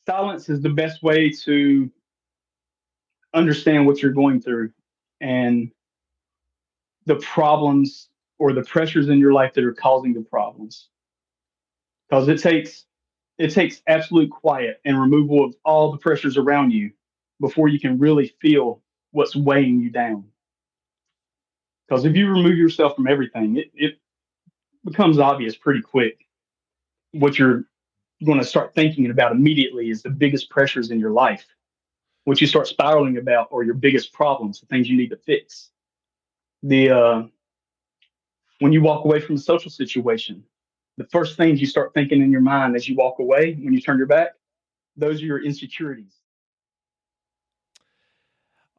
silence is the best way to understand what you're going through and the problems or the pressures in your life that are causing the problems. Because it takes absolute quiet and removal of all the pressures around you before you can really feel what's weighing you down. Because if you remove yourself from everything, it becomes obvious pretty quick what you're going to start thinking about immediately is the biggest pressures in your life. What you start spiraling about are your biggest problems, the things you need to fix. The When you walk away from a social situation, the first things you start thinking in your mind as you walk away, when you turn your back, those are your insecurities.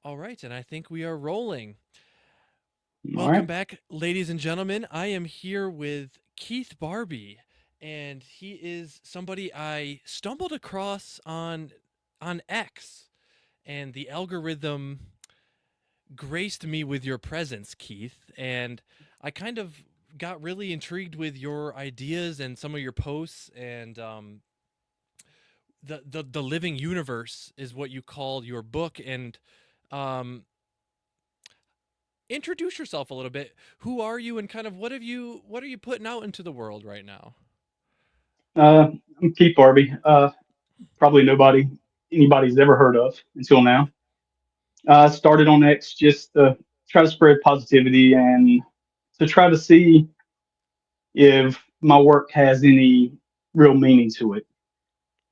All right, and I think we are rolling. All Welcome right. back, ladies and gentlemen. I am here with Keith Barbee, and he is somebody I stumbled across on X, and the algorithm graced me with your presence, Keith, and I kind of got really intrigued with your ideas and some of your posts, and the living universe is what you called your book, and um, introduce yourself a little bit. Who are you, and kind of what are you putting out into the world right now? I'm Keith Barbee. Probably anybody's ever heard of until now. I started on X just to try to spread positivity and to try to see if my work has any real meaning to it.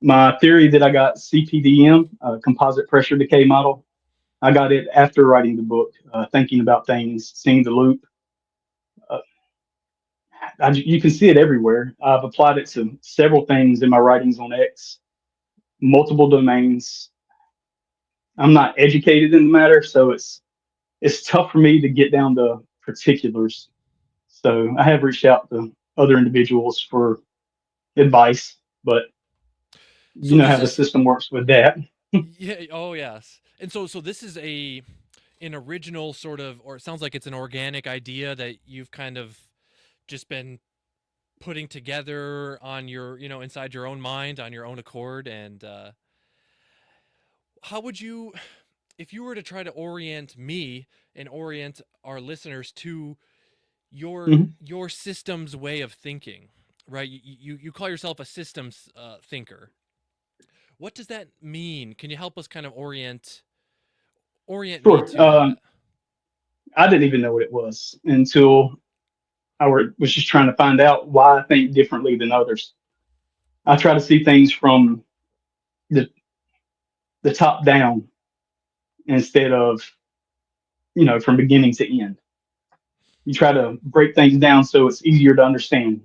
My theory that I got CPDM, composite pressure decay model, I got it after writing the book, thinking about things, seeing the loop. Uh, you can see it everywhere. I've applied it to several things in my writings on X, multiple domains. I'm not educated in the matter, so it's tough for me to get down to particulars. So I have reached out to other individuals for advice, but you So know this how the is system works with that. yeah, oh yes. And so this is a an original sort of, or it sounds like it's an organic idea that you've kind of just been putting together on your, inside your own mind, on your own accord. And how would you, if you were to try to orient me and orient our listeners to Mhm. your system's way of thinking, right? You call yourself a systems thinker. What does that mean? Can you help us kind of orient me Sure. to that? I didn't even know what it was until was just trying to find out why I think differently than others. I try to see things from the the top down instead of from beginning to end. You try to break things down so it's easier to understand.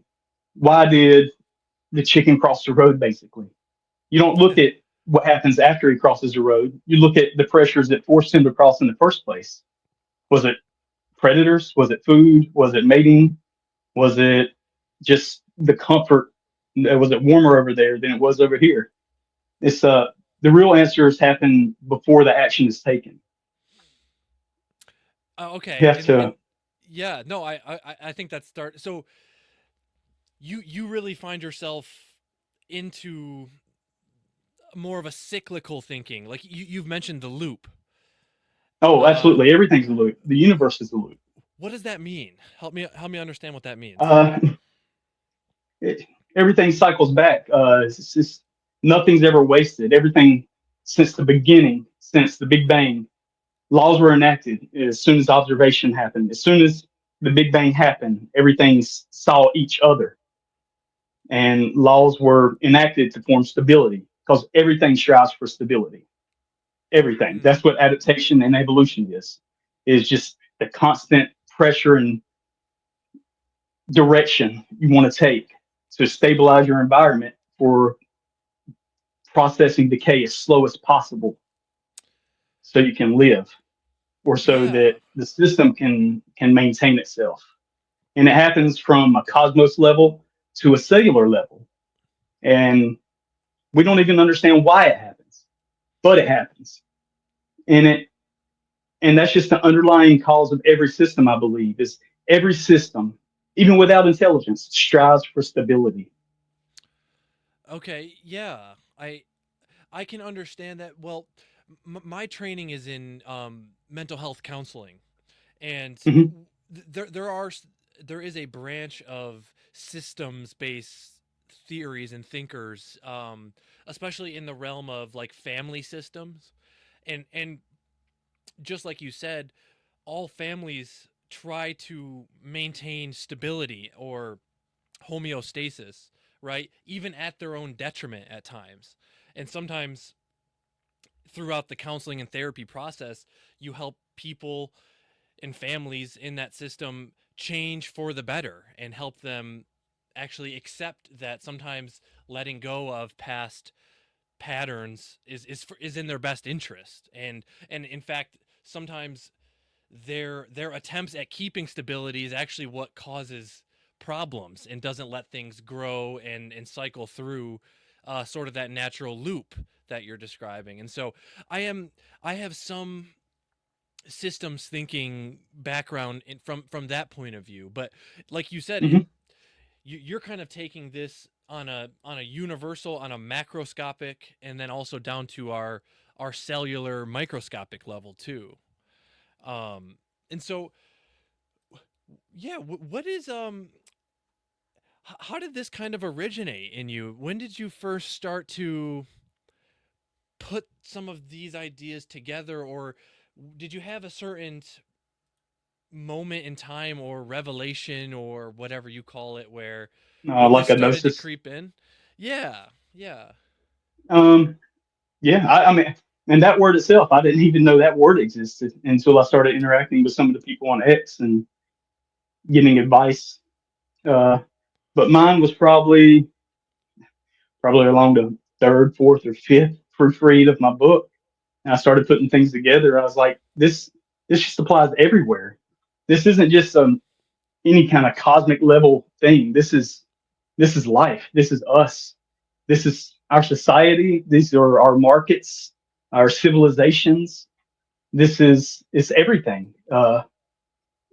Why did the chicken cross the road? Basically, you don't look at what happens after he crosses the road. You look at the pressures that forced him to cross in the first place. Was it predators? Was it food? Was it mating? Was it just the comfort? Was it warmer over there than it was over here? It's The real answers happen before the action is taken. You Okay, have and to. yeah, no, I think that's start. So you really find yourself into more of a cyclical thinking. Like you've mentioned the loop. Oh, Uh, absolutely. Everything's a loop. The universe is a loop. what does that mean? Help me understand what that means. Uh, it, Everything cycles back. It's just nothing's ever wasted. Everything since the beginning, since the Big Bang, laws were enacted as soon as observation happened. As soon as the Big Bang happened, everything saw each other, and laws were enacted to form stability because everything strives for stability. Everything. Hmm. That's what adaptation and evolution is just the constant pressure and direction you want to take to stabilize your environment for processing decay as slow as possible so you can live or so Yeah. that the system can maintain itself. And it happens from a cosmos level to a cellular level. And we don't even understand why it happens, but it happens. And that's just the underlying cause of every system, I believe, is every system, even without intelligence, strives for stability. Okay. Yeah. I can understand that. Well, my training is in mental health counseling, and Hmm. there is a branch of systems based theories and thinkers, especially in the realm of like family systems, and just like you said, all families try to maintain stability or homeostasis, right? Even at their own detriment at times. And sometimes throughout the counseling and therapy process, you help people and families in that system change for the better and help them actually accept that sometimes letting go of past patterns is in their best interest, and in fact sometimes their attempts at keeping stability is actually what causes problems and doesn't let things grow and cycle through sort of that natural loop that you're describing. And so I am I have some systems thinking background from that point of view, but like you said, Hmm. you're kind of taking this on a universal, on a macroscopic, and then also down to our cellular microscopic level too. um and so yeah, what is how did this kind of originate in you? When did you first start to put some of these ideas together, or did you have a certain moment in time or revelation or whatever you call it where this Like a started to gnosis. creep in? Yeah, yeah. Um, yeah, I mean, and that word itself, I didn't even know that word existed until I started interacting with some of the people on X and getting advice. Uh, but mine was probably along the third, fourth, or fifth proofread of my book. And I started putting things together. I was like, this just applies everywhere. This isn't just any kind of cosmic level thing. This is life. This is us. This is our society. These are our markets, our civilizations. This is it's everything.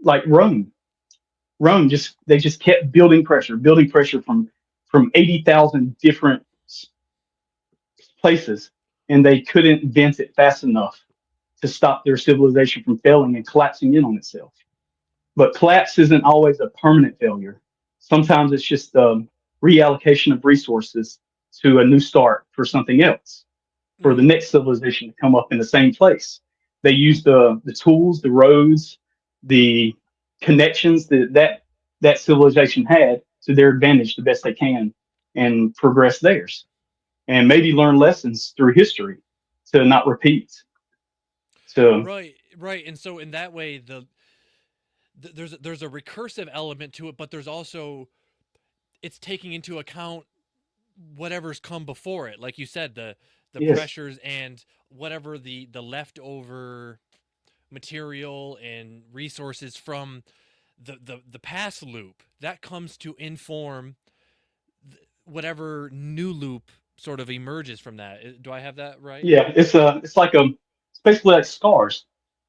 Like Rome. Rome just they just kept building pressure from 80,000 different places, and they couldn't vent it fast enough to stop their civilization from failing and collapsing in on itself. But collapse isn't always a permanent failure. Sometimes it's just reallocation of resources to a new start for something else, for the Mm, next civilization to come up in the same place. They use the tools, the roads, the connections that civilization had to their advantage the best they can and progress theirs and maybe learn lessons through history to not repeat. So right, right. And so in that way, there's a recursive element to it, but there's also, it's taking into account whatever's come before it, like you said, the yes, pressures and whatever the leftover material and resources from the past loop that comes to inform whatever new loop sort of emerges from that. Do I have that right? yeah, it's like it's basically like scars,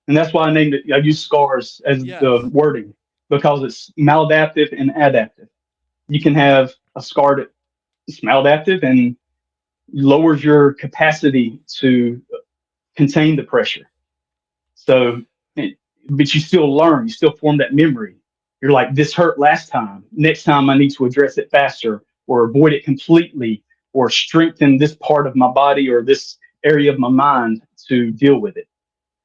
and that's why I named it. I use scars as the Yes. wording because it's maladaptive and adaptive. You can have a scar that's maladaptive and lowers your capacity to contain the pressure. So, it, but you still learn, you still form that memory. You're like, this hurt last time. Next time I need to address it faster or avoid it completely or strengthen this part of my body or this area of my mind to deal with it.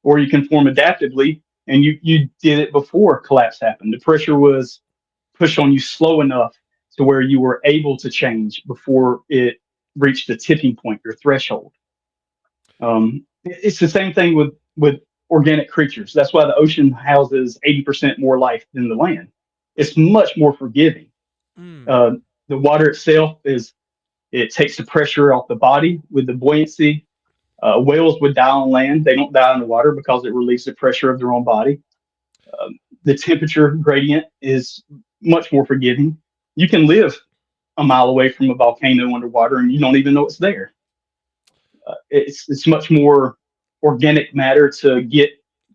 Or you can form adaptively and you did it before collapse happened. The pressure was pushed on you slow enough to where you were able to change before it reached the tipping point, your threshold. It's the same thing with organic creatures. That's why the ocean houses 80% more life than the land. It's much more forgiving. Mm. Uh, the water itself is it takes the pressure off the body with the buoyancy. Whales would die on land; they don't die in the water because it relieves the pressure of their own body. The temperature gradient is much more forgiving. You can live a mile away from a volcano underwater and you don't even know it's there. It's much more organic matter to get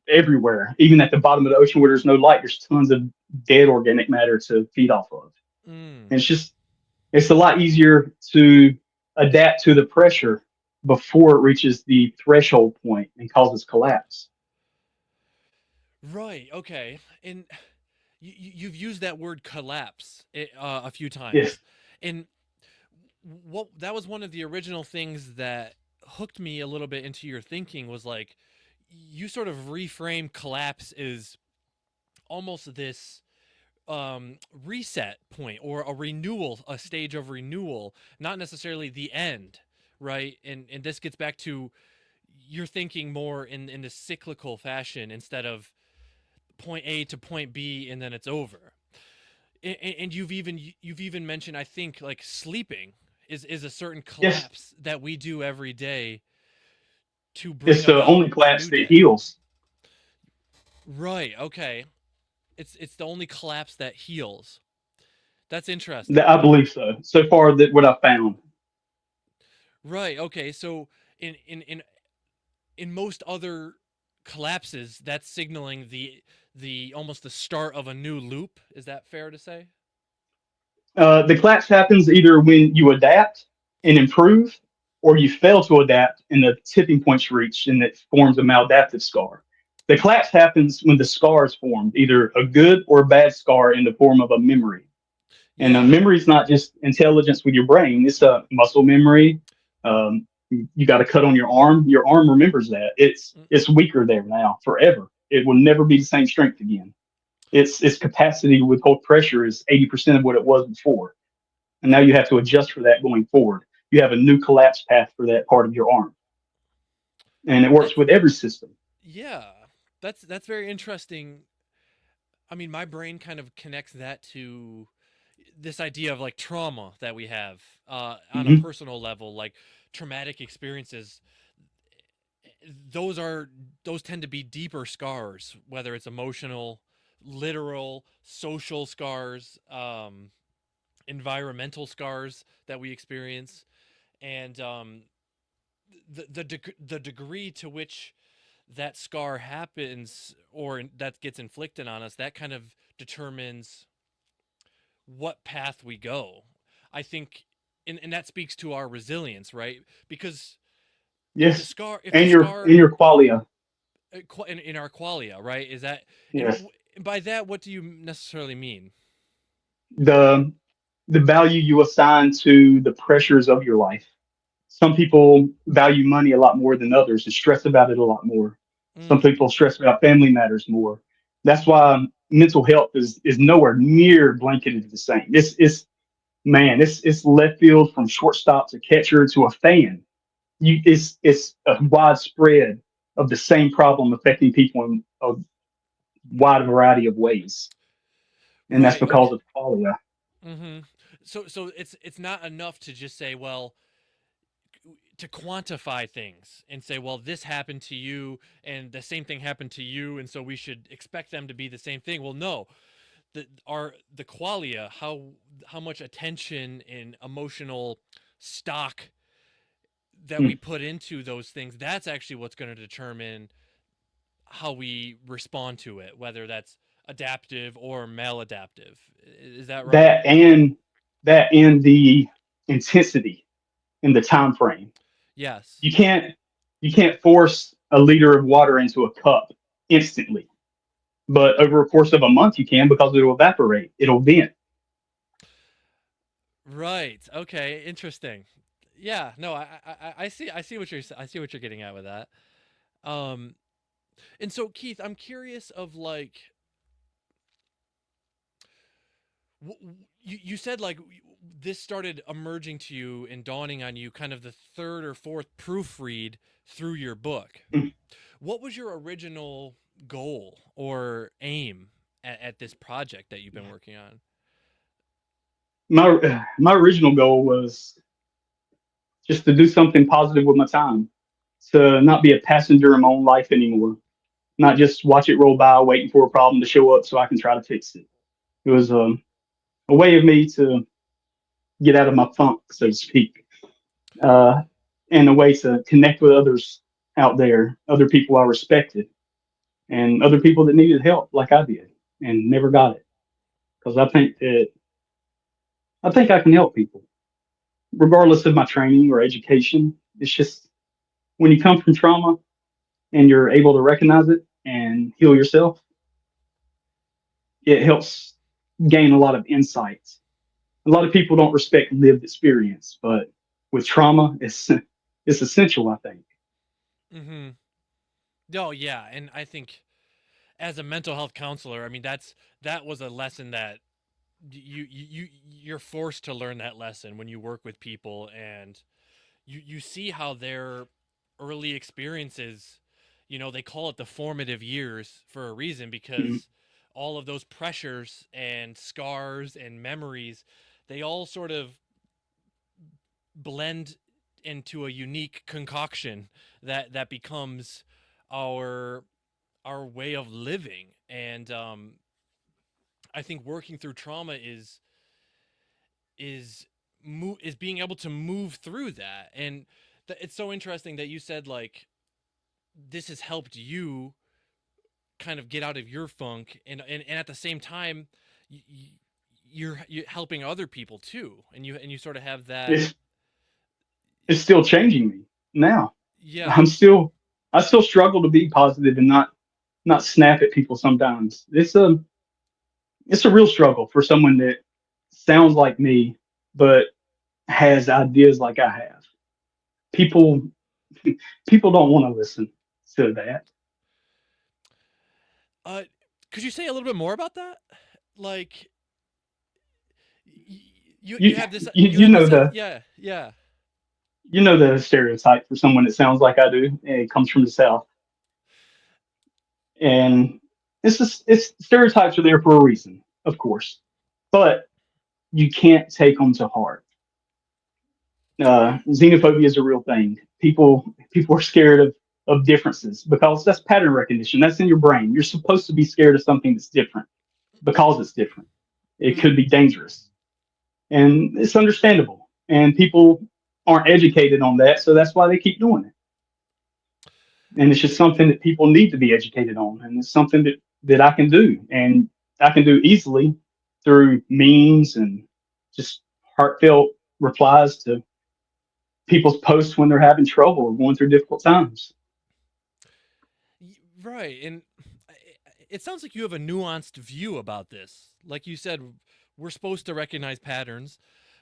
everywhere. Even at the bottom of the ocean where there's no light, there's tons of dead organic matter to feed off of. Mm. And it's a lot easier to adapt to the pressure before it reaches the threshold point and causes collapse. Right. Okay. And you've used that word collapse a few Yes, times, and what that was one of the original things that hooked me a little bit into your thinking was like you sort of reframe collapse as almost this reset point or a renewal, a stage of renewal, not necessarily the end, right? And this gets back to you're thinking more in the cyclical fashion instead of point A to point B and then it's over. And you've even mentioned, I think, like sleeping is a certain yes, collapse that we do every day to bring it's the about only a collapse new that day. heals. Right. Okay. It's the only collapse that heals. That's That interesting. I believe so. So far, that what I found. Right. Okay. So in most other collapses, that's signaling the almost the start of a new loop. Is that fair to say? The collapse happens either when you adapt and improve, or you fail to adapt and the tipping point's reached and it forms a maladaptive scar. The collapse happens when the scar is formed, either a good or a bad scar in the form of a memory. And a Yeah. memory is not just intelligence with your brain; it's a muscle memory. You got a cut on your arm. Your arm remembers that. Mm, It's weaker there now forever. It will never be the same strength again. Its capacity to withhold pressure is 80% of what it was before, and now you have to adjust for that going forward. You have a new collapse path for that part of your arm, and it works That's with every system. yeah. That's very interesting. I mean, my brain kind of connects that to this idea of like trauma that we have on a Hmm. personal level, like traumatic experiences. Those are those tend to be deeper scars, whether it's emotional, literal, social scars, environmental scars that we experience, and the degree to which that scar happens or that gets inflicted on us, that kind of determines what path we go. I think, and that speaks to our resilience, right? Because Yes, if the and scar your qualia. in our qualia, right? Is that Yes, by that what do you necessarily mean? the the value you assign to the pressures of your life. Some people value money a lot more than others and stress about it a lot more. Some Mm, people stress about family matters more. That's why mental health is nowhere near blanketed the same. It's man, it's left field from shortstop to catcher to a fan. It's a widespread of the same problem affecting people in a wide variety of ways, and that's right. because Okay. of qualia. Mm-hmm. So it's not enough to just say, well, to quantify things and say, well, this happened to you and the same thing happened to you, and so we should expect them to be the same thing. Well, no, the qualia, how much attention and emotional stock that we Hmm. put into those things, that's actually what's going to determine how we respond to it, whether that's adaptive or maladaptive. Is that right? That and that and the intensity and the time frame. Yes. You can't you can't force a liter of water into a cup instantly, but over a course of a month you can because it'll evaporate. It'll vent. Right. Okay. Interesting. Yeah. No. I see. I see what you're getting at with that. Um. And so, Keith, I'm curious of like, you said like this started emerging to you and dawning on you, kind of the third or fourth proofread through your book. What was your original goal or aim at this project that you've been working on? My original goal was just to do something positive with my time, to not be a passenger in my own life anymore, not just watch it roll by waiting for a problem to show up so I can try to fix it. It was a way of me to get out of my funk, so to speak, uh, and a way to connect with others out there, other people I respected, and other people that needed help like I did and never got it. Because I think I can help people, regardless of my training or education. It's just when you come from trauma and you're able to recognize it and heal yourself, it helps gain a lot of insights. A lot of people don't respect lived experience, but with trauma, it's essential, I think. Mm-hmm. Oh yeah, and I think as a mental health counselor, I mean that was a lesson that you're forced to learn that lesson when you work with people, and you see how their early experiences, they call it the formative years for a reason, Mm, because all of those pressures and scars and memories, they all sort of blend into a unique concoction that becomes our our way of living. And I think working through trauma is is being able to move through that. And it's so interesting that you said, like, this has helped you kind of get out of your funk, and at the same time you're helping other people too, and you sort of have that. It's it's still changing me now. Yeah. I'm still I still struggle to be positive and not snap at people sometimes. It's a real struggle for someone that sounds like me but has ideas like I have. People people don't want to listen to that. uh could you say a little bit more about that? Like, you You have this, you, you know the yeah, yeah. you know the stereotype for someone that sounds like I do and it comes from the South. And it's stereotypes are there for a reason, of course. But you can't take them to heart. Xenophobia is a real thing. People are scared of differences because that's pattern recognition. That's in your brain. You're supposed to be scared of something that's different because it's different. It Mm. could be dangerous, and it's understandable. And people aren't educated on that, so that's why they keep doing it. And it's just something that people need to be educated on, and it's something that I can do, and I can do easily through memes and just heartfelt replies to people's posts when they're having trouble or going through difficult times. Right. And it sounds like you have a nuanced view about this. Like you said, we're supposed to recognize patterns,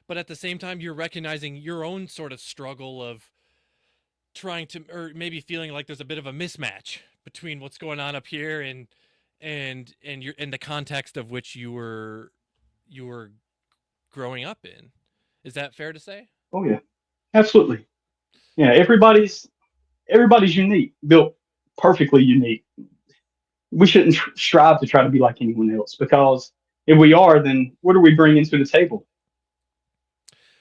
but at the same time, you're recognizing your own sort of struggle of trying to, or maybe feeling like there's a bit of a mismatch between what's going on up here and you're in the context of which you were growing up in. Is that fair to say? Oh yeah, absolutely. Yeah, everybody's unique, built perfectly unique. We shouldn't strive to try to be like anyone else because if we are, then what are we bringing to the table?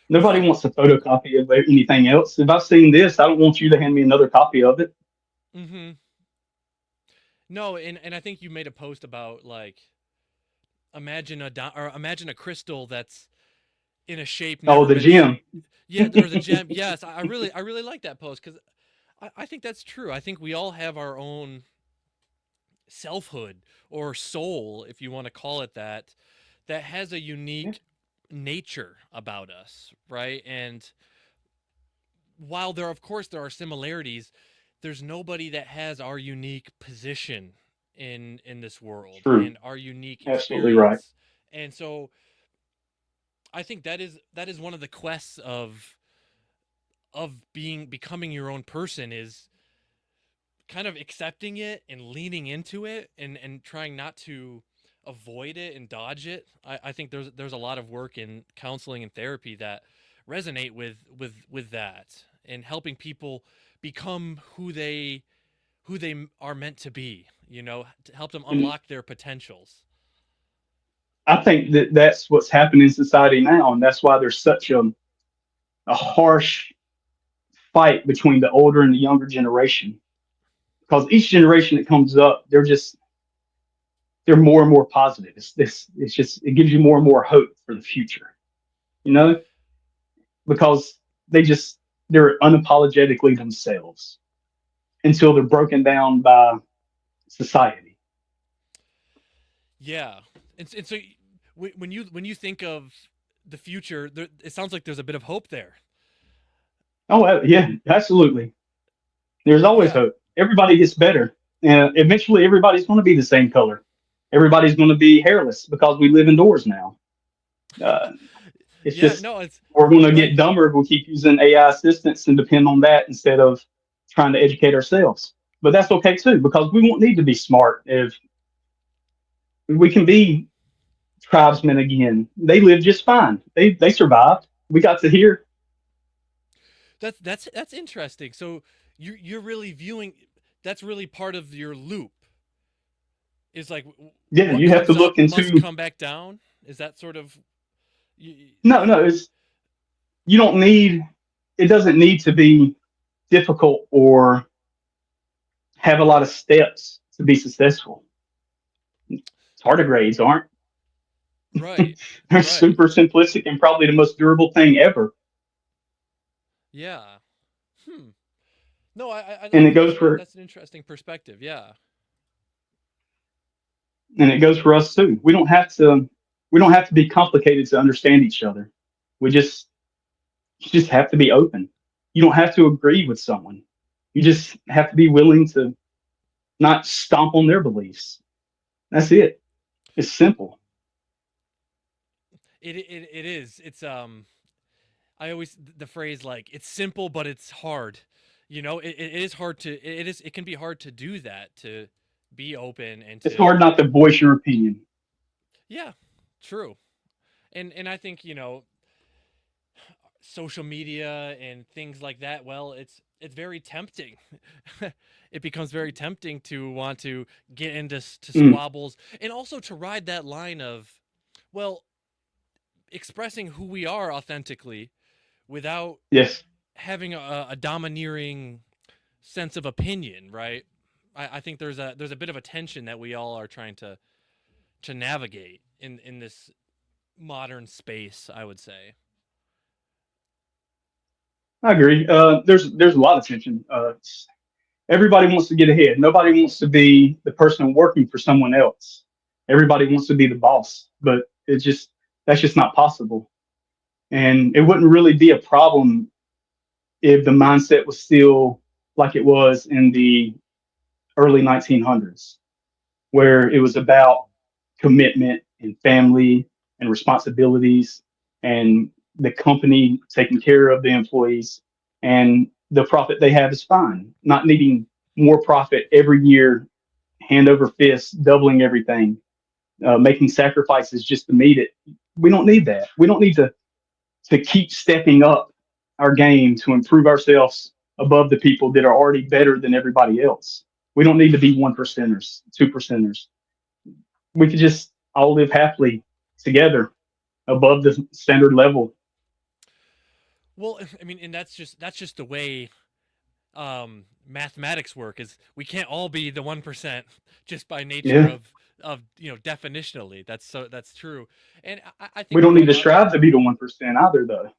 Nobody Right. wants a photocopy of anything else. If I've seen this, I don't want you to hand me another copy of it. Mm-hmm. No, and I think you made a post about, like, or imagine a crystal that's in a shape Oh, never the been gym. yeah, or the gem. Yes, I really like that post, because I think that's true. I think we all have our own selfhood or soul, if you want to call it that, that has a Yeah, unique nature about us, right? And while there, of course, there are similarities, there's nobody that has our unique position in this world true. and our unique Absolutely right. experience. And so I think that is one of the quests of becoming your own person, is kind of accepting it and leaning into it, and trying not to avoid it and dodge it. I think there's a lot of work in counseling and therapy that resonate with that, and helping people become who they are meant to be, to help them And unlock their potentials. I think that that's what's happening in society now, and that's why there's such a harsh fight between the older and the younger generation. Because each generation that comes up, they're more and more positive. It's just it gives you more and more hope for the future. You know, because they just they're unapologetically themselves until they're broken down by society. Yeah. And so when you think of the future, it sounds like there's a bit of hope there. Oh yeah, absolutely. There's always Yeah. hope. Everybody gets better. And eventually, everybody's going to be the same color. Everybody's going to be hairless because we live indoors now. Uh, it's Yeah, just no, it's we're going to get right. dumber if we keep using AI assistants and depend on that instead of trying to educate ourselves. But that's okay too, because we won't need to be smart if we can be tribesmen again. They live just fine. They survived. We got to hear. That's interesting. So you're really viewing that's really part of your loop. Is like Yeah, what you have to comes look up must into. come back down. Is that sort of y- No, no, it's you don't need. It doesn't need to be difficult or have a lot of steps to be successful. Tardigrades aren't. right, They're right. super simplistic and probably the most durable thing ever. Yeah. Hmm. No, I And it think goes for that's an interesting perspective. Yeah. and it goes for us too. We don't have to be complicated to understand each other. We just have to be open. You don't have to agree with someone. You just have to be willing to not stomp on their beliefs. That's it. It's simple. It is. It's I always the phrase like it's simple but it's hard. You know, it is hard to it can be hard to do that to be open and It's to hard not to voice your opinion. yeah, true. And I think, social media and things like that, well, it's very tempting. It becomes very tempting to want to get into to Mm, squabbles and also to ride that line of well, expressing who we are authentically without yes, having a domineering sense of opinion, right? I think there's a bit of a tension that we all are trying to navigate in this modern space, I would say. I agree. There's a lot of tension. Everybody wants to get ahead. Nobody wants to be the person working for someone else. Everybody wants to be the boss, but it's just that's just not possible. And it wouldn't really be a problem if the mindset was still like it was in the early 1900s, where it was about commitment and family and responsibilities and the company taking care of the employees and the profit they have is fine. Not needing more profit every year, hand over fist, doubling everything, making sacrifices just to meet it. We don't need that. We don't need to keep stepping up our game to improve ourselves above the people that are already better than everybody else. We don't need to be one percenters, two percenters. We could just all live happily together above the standard level. Well, I mean, and that's just the way mathematics work. Is we can't all be the 1% just by nature Yeah. of definitionally. That's true, and I We think don't for a need to lot of strive to be the 1% either, though.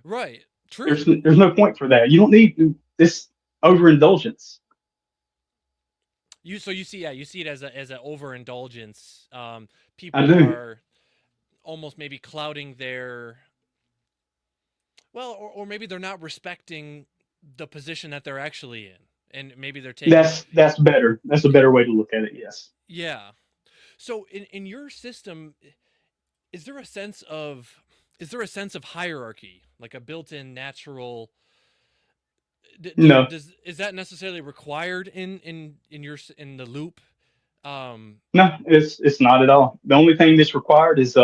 right, There's true. there's no point for that. You don't need this overindulgence. You see, yeah, you see it as an overindulgence. I People do. are almost maybe clouding their well, or maybe they're not respecting the position that they're actually in, and maybe they're taking That's better. That's a better way to look at it. Yes. yeah. So in your system, is there a sense of is there a sense of hierarchy, like a built-in natural? No. Does is that necessarily required in the loop? No. It's not at all. The only thing that's required is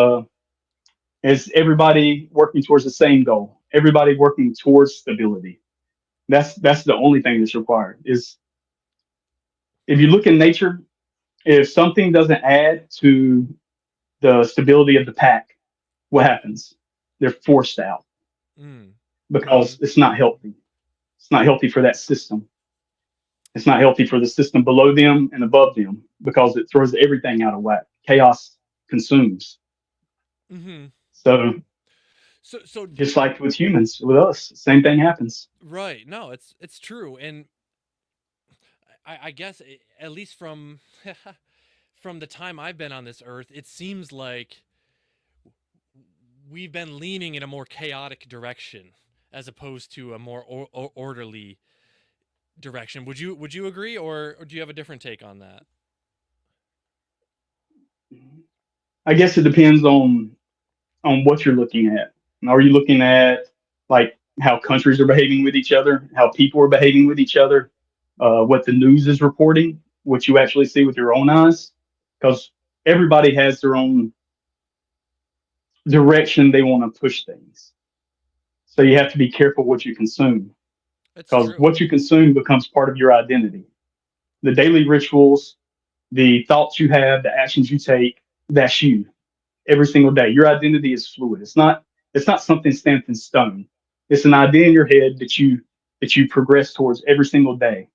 everybody working towards the same goal. Everybody working towards stability. That's the only thing that's required. Is if you look in nature, if something doesn't add to the stability of the pack, what happens? They're forced out Mm, mm-hmm. because it's not healthy. It's not healthy for that system. It's not healthy for the system below them and above them because it throws everything out of whack. Chaos consumes. Mm-hmm. So So just like with humans, with us, same thing happens. right. No, it's true, and I guess at least from from the time I've been on this earth, it seems like we've been leaning in a more chaotic direction as opposed to a more orderly direction. Would you agree, or do you have a different take on that? I guess it depends on what you're looking at. Are you looking at like how countries are behaving with each other, how people are behaving with each other, what the news is reporting, what you actually see with your own eyes? Because everybody has their own direction they want to push things. So you have to be careful what you consume That's because true. what you consume becomes part of your identity. The daily rituals, the thoughts you have, the actions you take, that's you every single day. Your identity is fluid. It's not something stamped in stone. It's an idea in your head that you progress towards every single day.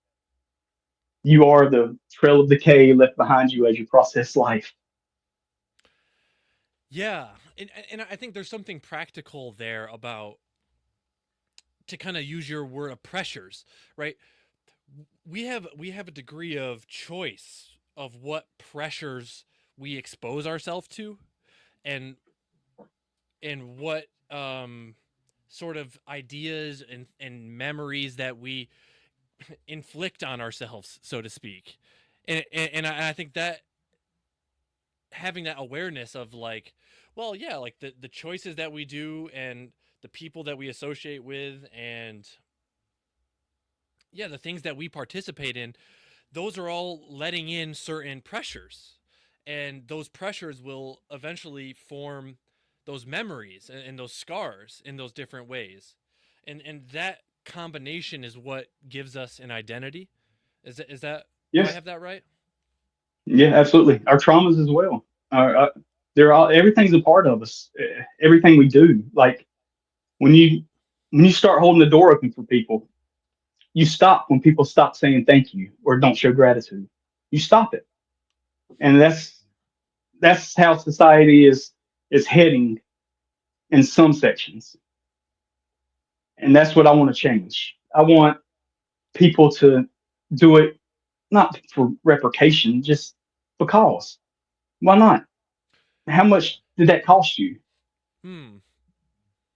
You are the trail of decay left behind you as you process life. Yeah, and I think there's something practical there about, to kind of use your word of pressures, right? We have a degree of choice of what pressures we expose ourselves to, and what sort of ideas and memories that we inflict on ourselves, so to speak. And I think that having that awareness of like, well, yeah, like the choices that we do and the people that we associate with, and yeah, the things that we participate in, those are all letting in certain pressures, and those pressures will eventually form those memories and those scars in those different ways, and that combination is what gives us an identity. Is that do I Yes, have that right? yeah, absolutely. Our traumas as well. They're all everything's a part of us. Everything we do, like when you when you start holding the door open for people, you stop when people stop saying thank you or don't show gratitude. You stop it, and that's how society is heading in some sections, and that's what I want to change. I want people to do it not for replication, just because. Why not? How much did that cost you? Hmm.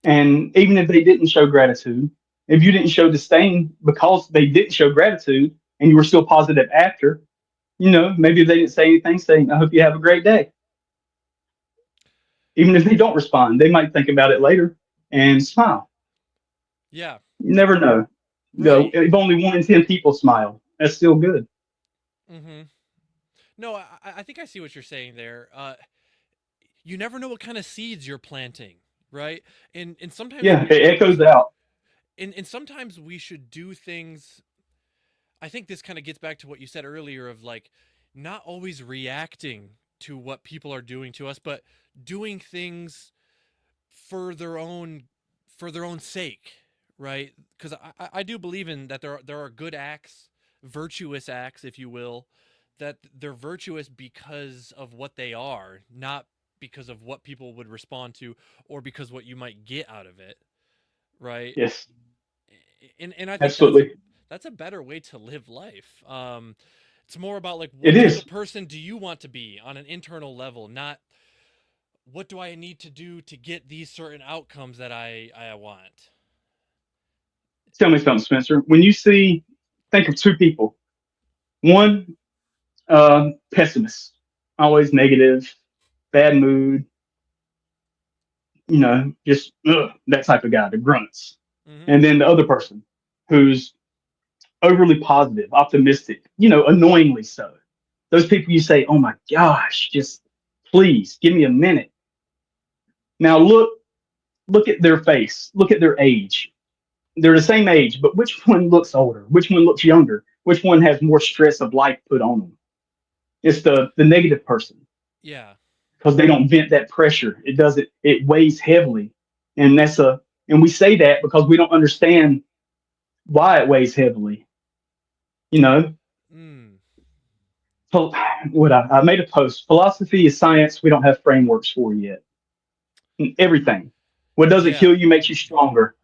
And even if they didn't show gratitude, if you didn't show disdain because they didn't show gratitude and you were still positive after, maybe if they didn't say anything, saying, I hope you have a great day. Even if they don't respond, they might think about it later and smile. Yeah. You never know. Right. If only 1 in 10 people smile, that's still good. Mm-hmm. No, I think I see what you're saying there. You never know what kind of seeds you're planting, right? And sometimes Yeah, it echoes out. and sometimes we should do things. I think this kind of gets back to what you said earlier of like not always reacting to what people are doing to us, but doing things for their own sake, right? Because I do believe in that there are good acts, virtuous acts, if you will, that they're virtuous because of what they are, not because of what people would respond to, or because what you might get out of it, right? Yes, And I think absolutely. that's a better way to live life. It's more about like It what type of is. person do you want to be on an internal level, not what do I need to do to get these certain outcomes that I want. Tell me something, Spencer. When you think of two people, one pessimist, always negative, bad mood, just that type of guy, the grunts. Mm-hmm. And then the other person who's overly positive, optimistic, annoyingly so. Those people you say, oh my gosh, just please give me a minute. Now look at their face, look at their age. They're the same age, but which one looks older? Which one looks younger? Which one has more stress of life put on them? It's the negative person Yeah. because they don't vent that pressure. It weighs heavily. And and we say that because we don't understand why it weighs heavily. You know, Mm. so what I made a post. Philosophy is science we don't have frameworks for yet. Everything. What doesn't Yeah. kill you makes you stronger.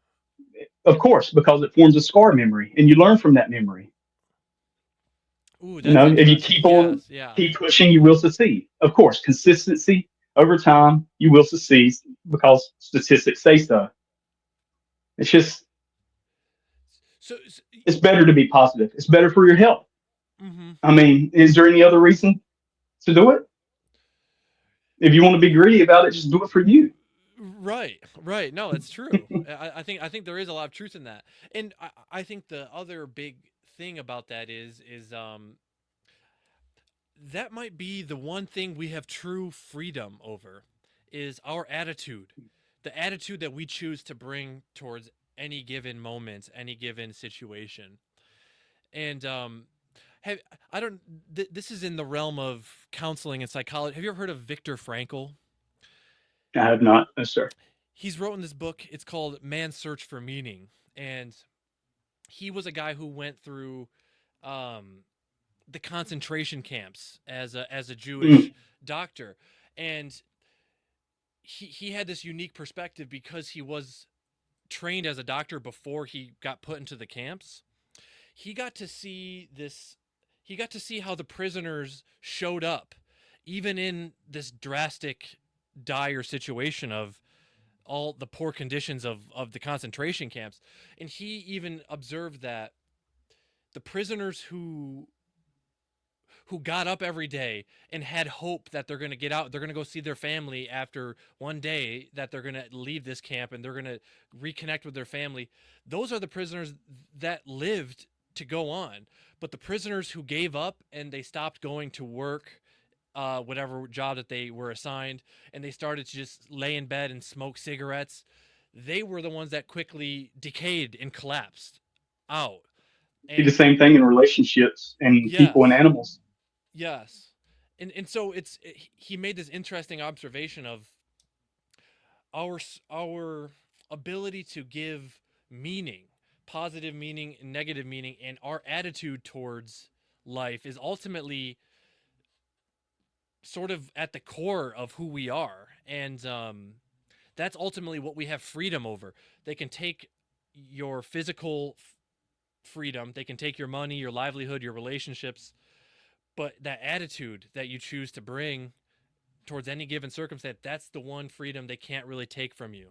Of course, because it forms a scar memory and you learn from that memory. Ooh, that's If you interesting. Yes. Yeah. keep pushing, you will succeed. Of course, consistency over time, you will succeed because statistics say so. It's just So It's better to be positive. It's better for your health. Mhm. I mean, is there any other reason to do it? If you want to be greedy about it, just do it for you. Right, right. No, it's true. I think there is a lot of truth in that, and I think the other big thing about that is that might be the one thing we have true freedom over, is our attitude, the attitude that we choose to bring towards any given moment, any given situation, and have I don't. This is in the realm of counseling and psychology. Have you ever heard of Viktor Frankl? I have not, no, sir. He's written this book. It's called Man's Search for Meaning, and he was a guy who went through um, the concentration camps as a Jewish Mm. doctor, and he had this unique perspective because he was trained as a doctor before he got put into the camps. He got to see this. He got to see how the prisoners showed up, even in this drastic, dire situation of all the poor conditions of the concentration camps. And he even observed that the prisoners who got up every day and had hope that they're going to get out, they're going to go see their family after one day, that they're going to leave this camp and they're going to reconnect with their family. Those are the prisoners that lived to go on. But the prisoners who gave up and they stopped going to work, whatever job that they were assigned, and they started to just lay in bed and smoke cigarettes, they were the ones that quickly decayed and collapsed out. See the And same thing in relationships and people and yes, animals. yes, and so he made this interesting observation of our ability to give meaning, positive meaning, negative meaning, and our attitude towards life is ultimately sort of at the core of who we are, and that's ultimately what we have freedom over. They can take your physical freedom, they can take your money, your livelihood, your relationships, but that attitude that you choose to bring towards any given circumstance, that's the one freedom they can't really take from you.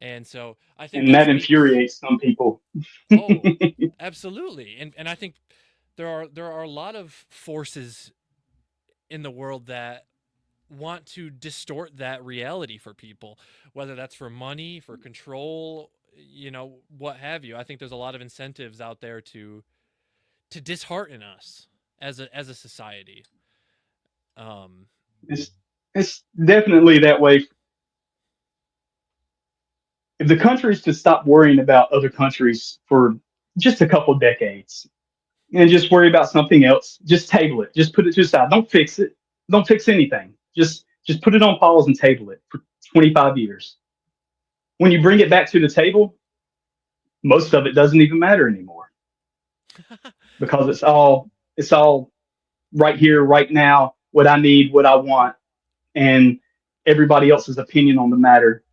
And so I think And that that speaks. infuriates some people. Oh, absolutely. And I think there are a lot of forces in the world that want to distort that reality for people, whether that's for money, for control, what have you. I think there's a lot of incentives out there to dishearten us as a society. Um, it's it's definitely that way. If the countries could stop worrying about other countries for just a couple decades and just worry about something else, just table it, just put it to the side. Don't fix it. Don't fix anything. Just put it on pause and table it for 25 years. When you bring it back to the table, most of it doesn't even matter anymore because it's all right here, right now, what I need, what I want, and everybody else's opinion on the matter.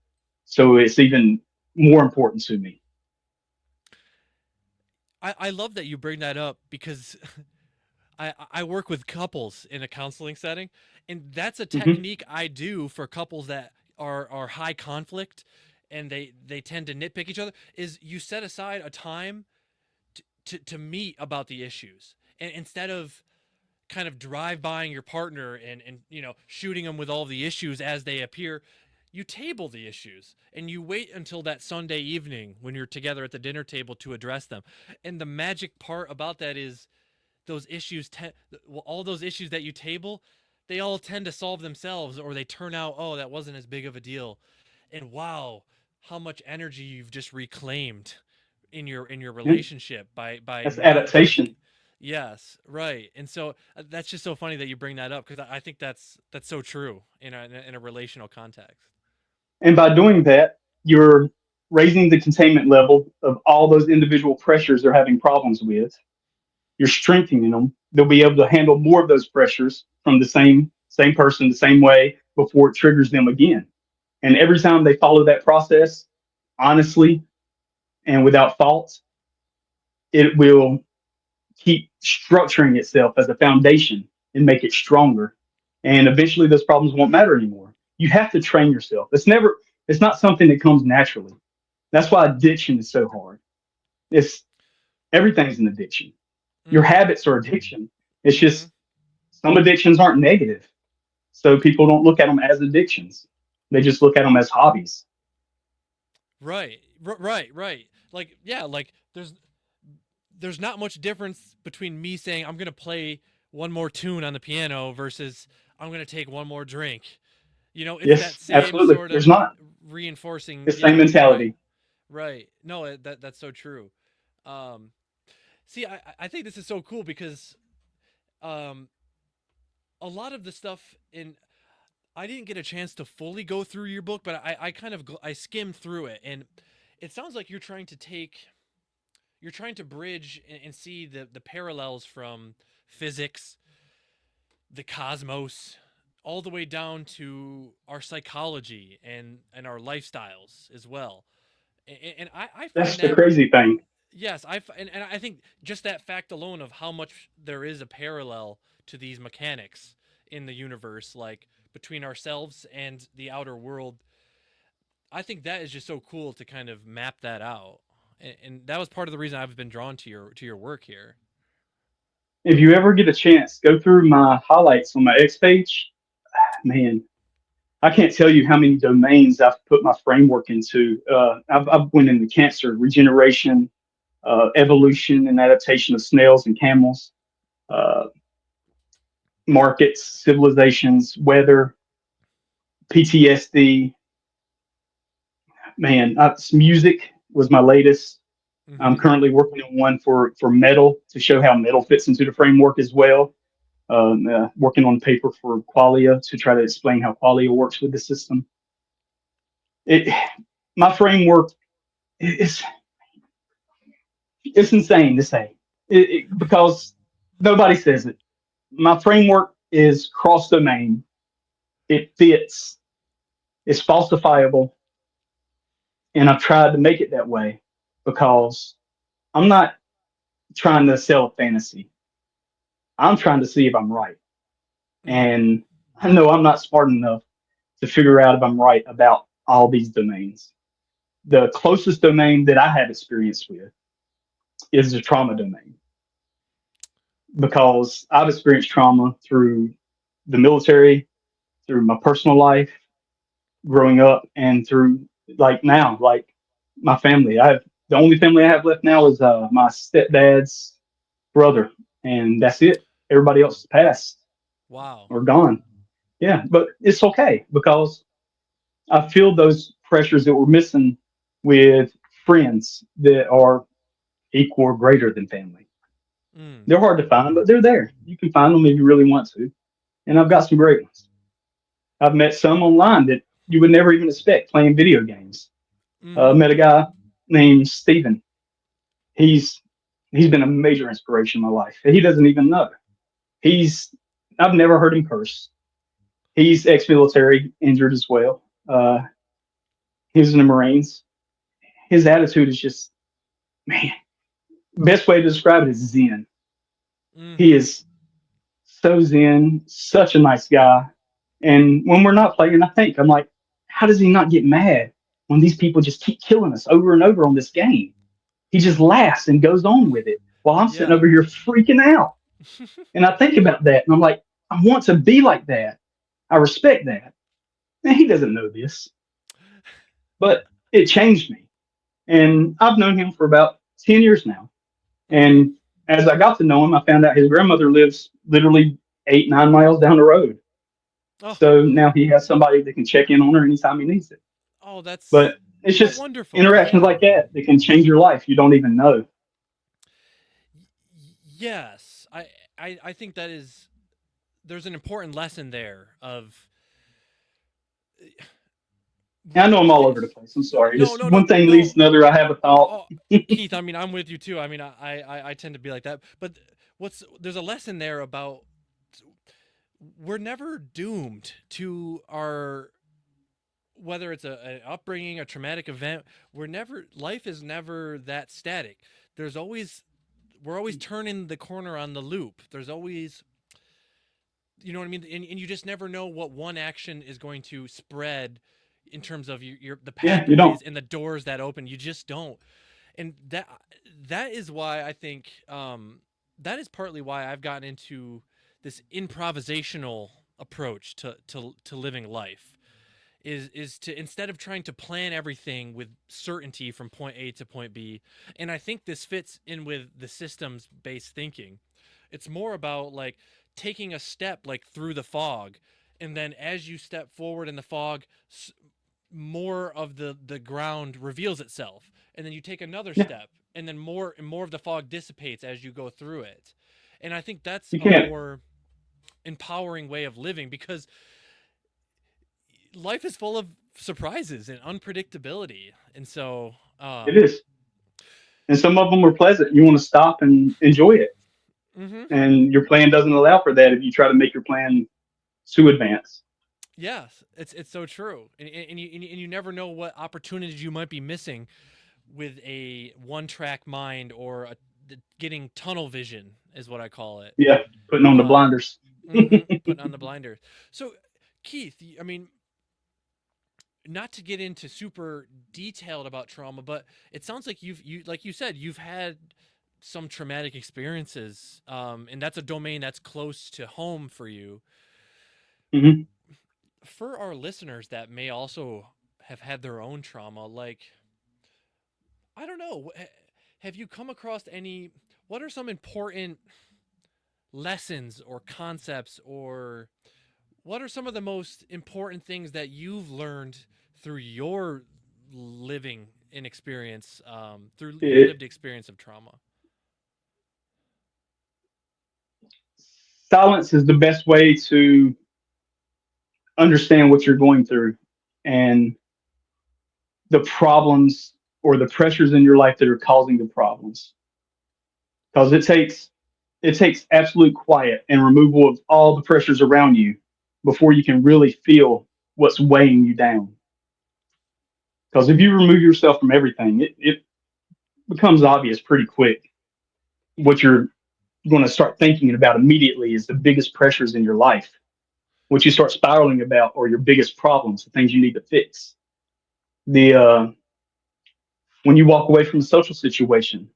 So it's even more important to me. I love that you bring that up because I work with couples in a counseling setting, and that's a Hmm. technique I do for couples that are high conflict and they tend to nitpick each other. Is you set aside a time to meet about the issues, and instead of kind of drive buying your partner and shooting them with all the issues as they appear, you table the issues and you wait until that Sunday evening when you're together at the dinner table to address them. And the magic part about that is those issues all those issues that you table, they all tend to solve themselves, or they turn out, oh, that wasn't as big of a deal. And wow, how much energy you've just reclaimed in your Yeah, relationship by that's not thinking. adaptation. Yes, right. And so that's just so funny that you bring that up, because I think that's so true in a relational context. And by doing that, you're raising the containment level of all those individual pressures they're having problems with. You're strengthening them. They'll be able to handle more of those pressures from the same person the same way before it triggers them again. And every time they follow that process honestly and without fault, it will keep structuring itself as a foundation and make it stronger. And eventually those problems won't matter anymore. You have to train yourself. It's not something that comes naturally. That's why addiction is so hard. It's Everything's an addiction. Your Mm-hmm. habits are addiction. It's Mm-hmm. just some addictions aren't negative. So people don't look at them as addictions. They just look at them as hobbies. Right. Right. Like yeah, like there's not much difference between me saying I'm gonna play one more tune on the piano versus I'm gonna take one more drink. You know, it's that Yes, same absolutely. sort There's of not reinforcing. the same Yeah, right, mentality. right. No, that's so true. Um, See, I think this is so cool because um, a lot of the stuff in I didn't get a chance to fully go through your book, but I kind of I skimmed through it, and it sounds like you're trying to bridge and see the parallels from physics, the cosmos, all the way down to our psychology and our lifestyles as well. And I find That's the that crazy thing. yes, and I think just that fact alone of how much there is a parallel to these mechanics in the universe, like between ourselves and the outer world, I think that is just so cool to kind of map that out. And that was part of the reason I've been drawn to your work here. If you ever get a chance, go through my highlights on my X page. Man, I can't tell you how many domains I've put my framework into. I've went into cancer, regeneration, evolution and adaptation of snails and camels, uh, markets, civilizations, weather, PTSD. Man, music was my latest. I'm Mm-hmm. currently working on one for metal to show how metal fits into the framework as well. Working on paper for qualia to try to explain how qualia works with the system. It, my framework is it's insane to say because nobody says it. My framework is cross domain. It fits. It's falsifiable, and I've tried to make it that way because I'm not trying to sell a fantasy. I'm trying to see if I'm right, Mm. and I know I'm not smart enough to figure out if I'm right about all these domains. The closest domain that I have experience with is the trauma domain because I've experienced trauma through the military, through my personal life, growing up, and through like now, like my family. I have the only family I have left now is my stepdad's brother, and that's it. Everybody else is passed Wow. or gone. Yeah, but it's okay because I feel those pressures that we're missing with friends that are equal or greater than family. Mm. They're hard to find, but they're there. You can find them if you really want to. And I've got some great ones. I've met some online that you would never even expect playing video games. Mm-hmm. Met a guy named Steven. He's he's been a major inspiration in my life. He doesn't even know. He's I've never heard him curse. He's ex-military, injured as well. He was in the Marines. His attitude is just man. Best way to describe it is zen. He Mm-hmm. is so zen, such a nice guy. And when we're not playing, I'm like, how does he not get mad when these people just keep killing us over and over on this game? He just laughs and goes on with it while I'm sitting Yeah. over here freaking out. And I think about that and I'm like, I want to be like that. I respect that. And he doesn't know this, but it changed me. And I've known him for about 10 years now. Mm-hmm. And as I got to know him, I found out his grandmother lives literally 8, 9 miles down the road. Oh. So now he has somebody that can check in on her anytime he needs it. Oh, that's But it's how just wonderful. interactions Yeah. like that that can change your life. You don't even know. Yes. I think that is there's an important lesson there of And I know I'm all over the this. place. I'm sorry. No, Just no, no, one thing leads no. to another. I have a thought. Oh, Keith, I mean, I'm with you too. I mean, I tend to be like that. But what's there's a lesson there about we're never doomed to our whether it's an upbringing, a traumatic event. We're never life is never that static. There's always we're always turning the corner on the loop. There's always you know what I mean, and you just never know what one action is going to spread in terms of your the Yeah, you don't. pathways and the doors that open. You just don't. And that is why I think that is partly why I've gotten into this improvisational approach to living life, is to, instead of trying to plan everything with certainty from point A to point B. And I think this fits in with the systems based thinking. It's more about like taking a step like through the fog, and then as you step forward in the fog, more of the ground reveals itself, and then you take another Yeah, step, and then more and more of the fog dissipates as you go through it. And I think that's you a can't. more empowering way of living, because life is full of surprises and unpredictability. And so It is, and some of them are pleasant. You want to stop and enjoy it, mhm. and your plan doesn't allow for that if you try to make your plan too advanced. Yes, it's so true. And you never know what opportunities you might be missing with a one track mind, or getting tunnel vision is what I call it. Yeah, putting on the um blinders. Putting on the blinders. So Keith, I mean, not to get into super detailed about trauma, but it sounds like you like you said, you've had some traumatic experiences, and that's a domain that's close to home for you. Hmm. For our listeners that may also have had their own trauma, like, I don't know, have you come across any, what are some important lessons or concepts, or what are some of the most important things that you've learned through your living and experience, through your It, lived experience of trauma? Silence is the best way to understand what you're going through and the problems or the pressures in your life that are causing the problems. Because it takes absolute quiet and removal of all the pressures around you before you can really feel what's weighing you down. Because if you remove yourself from everything, it becomes obvious pretty quick what you're going to start thinking about immediately is the biggest pressures in your life. What you start spiraling about are your biggest problems, the things you need to fix. The When you walk away from a social situation,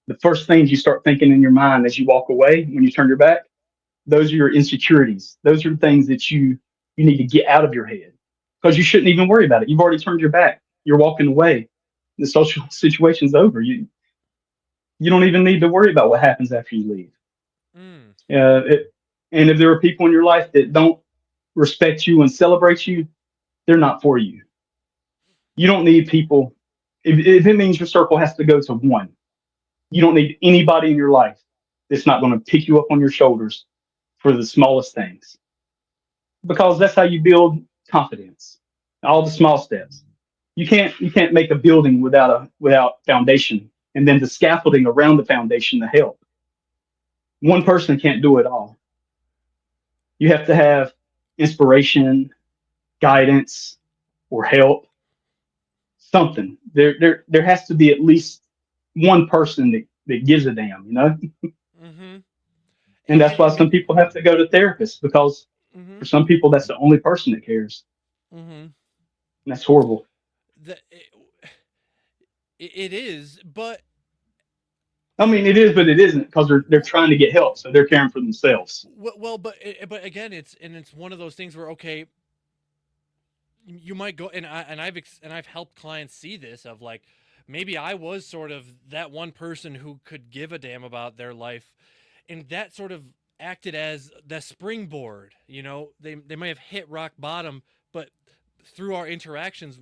the first things you start thinking in your mind as you walk away, when you turn your back, those are your insecurities. Those are the things that you need to get out of your head because you shouldn't even worry about it. You've already turned your back. You're walking away. The social situation's over. You don't even need to worry about what happens after you leave. Mm. It, and if there are people in your life that don't respect you and celebrate you, they're not for you. You don't need people. If it means your circle has to go to one, you don't need anybody in your life that's not going to pick you up on your shoulders for the smallest things because that's how you build confidence. All the small steps. You can't make a building without foundation and then the scaffolding around the foundation to help. One person can't do it all. You have to have inspiration, guidance, or help. Something. There has to be at least one person that gives a damn, you know? Mhm. And that's why And some people have to go to therapists because for mhm. some people that's the only person that cares. Mhm. And that's horrible. The it is, but I mean, it is, but it isn't because they're trying to get help, so they're caring for themselves. well, but again, it's one of those things where, okay, you might go, and I've helped clients see this, of like, maybe I was sort of that one person who could give a damn about their life, and that sort of acted as the springboard. They might have hit rock bottom, but through our interactions,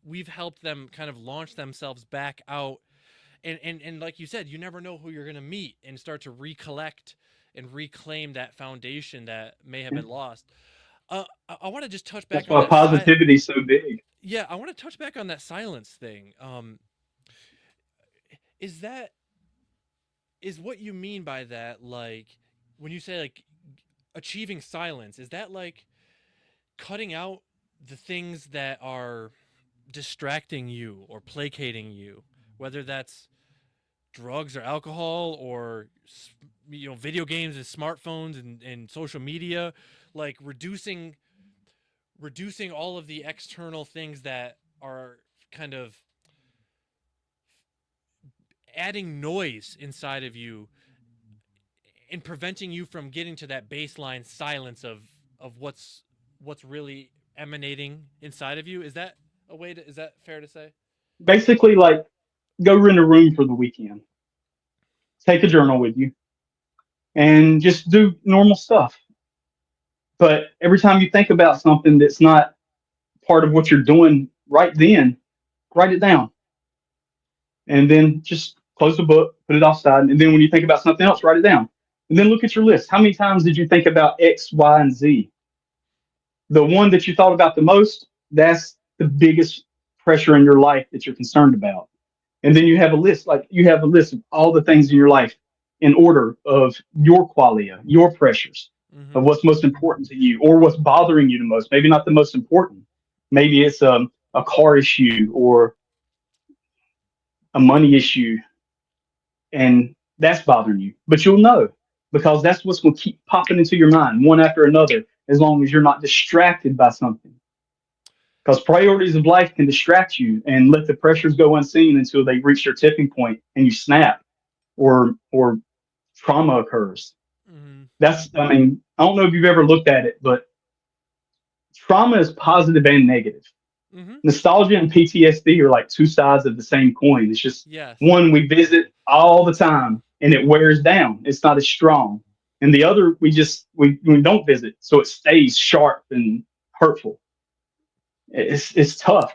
we've helped them kind of launch themselves back out. And like you said, you never know who you're going to meet and start to recollect and reclaim that foundation that may have Yeah. been lost. I want to just touch That's back on why that positivity is so big. yeah, I want to touch back on that silence thing. Is that, is what you mean by that, like, when you say like achieving silence, is that like cutting out the things that are distracting you or placating you, whether that's drugs or alcohol, or video games and smartphones and social media, like reducing all of the external things that are kind of adding noise inside of you and preventing you from getting to that baseline silence of what's really emanating inside of you. Is that a way to? Is that fair to say? Basically, like, go rent a room for the weekend, take a journal with you, and just do normal stuff. But every time you think about something that's not part of what you're doing right then, write it down, and then just close the book, put it offside, and then when you think about something else, write it down, and then look at your list. How many times did you think about X, Y, and Z? The one that you thought about the most, that's the biggest pressure in your life that you're concerned about. And then you have a list, like you have a list of all the things in your life in order of your qualia, your pressures, of Mm-hmm. what's most important to you or what's bothering you the most. Maybe not the most important. Maybe it's a car issue or a money issue, and that's bothering you. But you'll know because that's what's going to keep popping into your mind one after another as long as you're not distracted by something. Because priorities of life can distract you and let the pressures go unseen until they reach their tipping point and you snap or trauma occurs. Mm-hmm. That's, I mean, I don't know if you've ever looked at it, but trauma is positive and negative. Mm-hmm. Nostalgia and PTSD are like two sides of the same coin. It's just Yes. one we visit all the time and it wears down. It's not as strong. And the other we don't visit, so it stays sharp and hurtful. It's tough.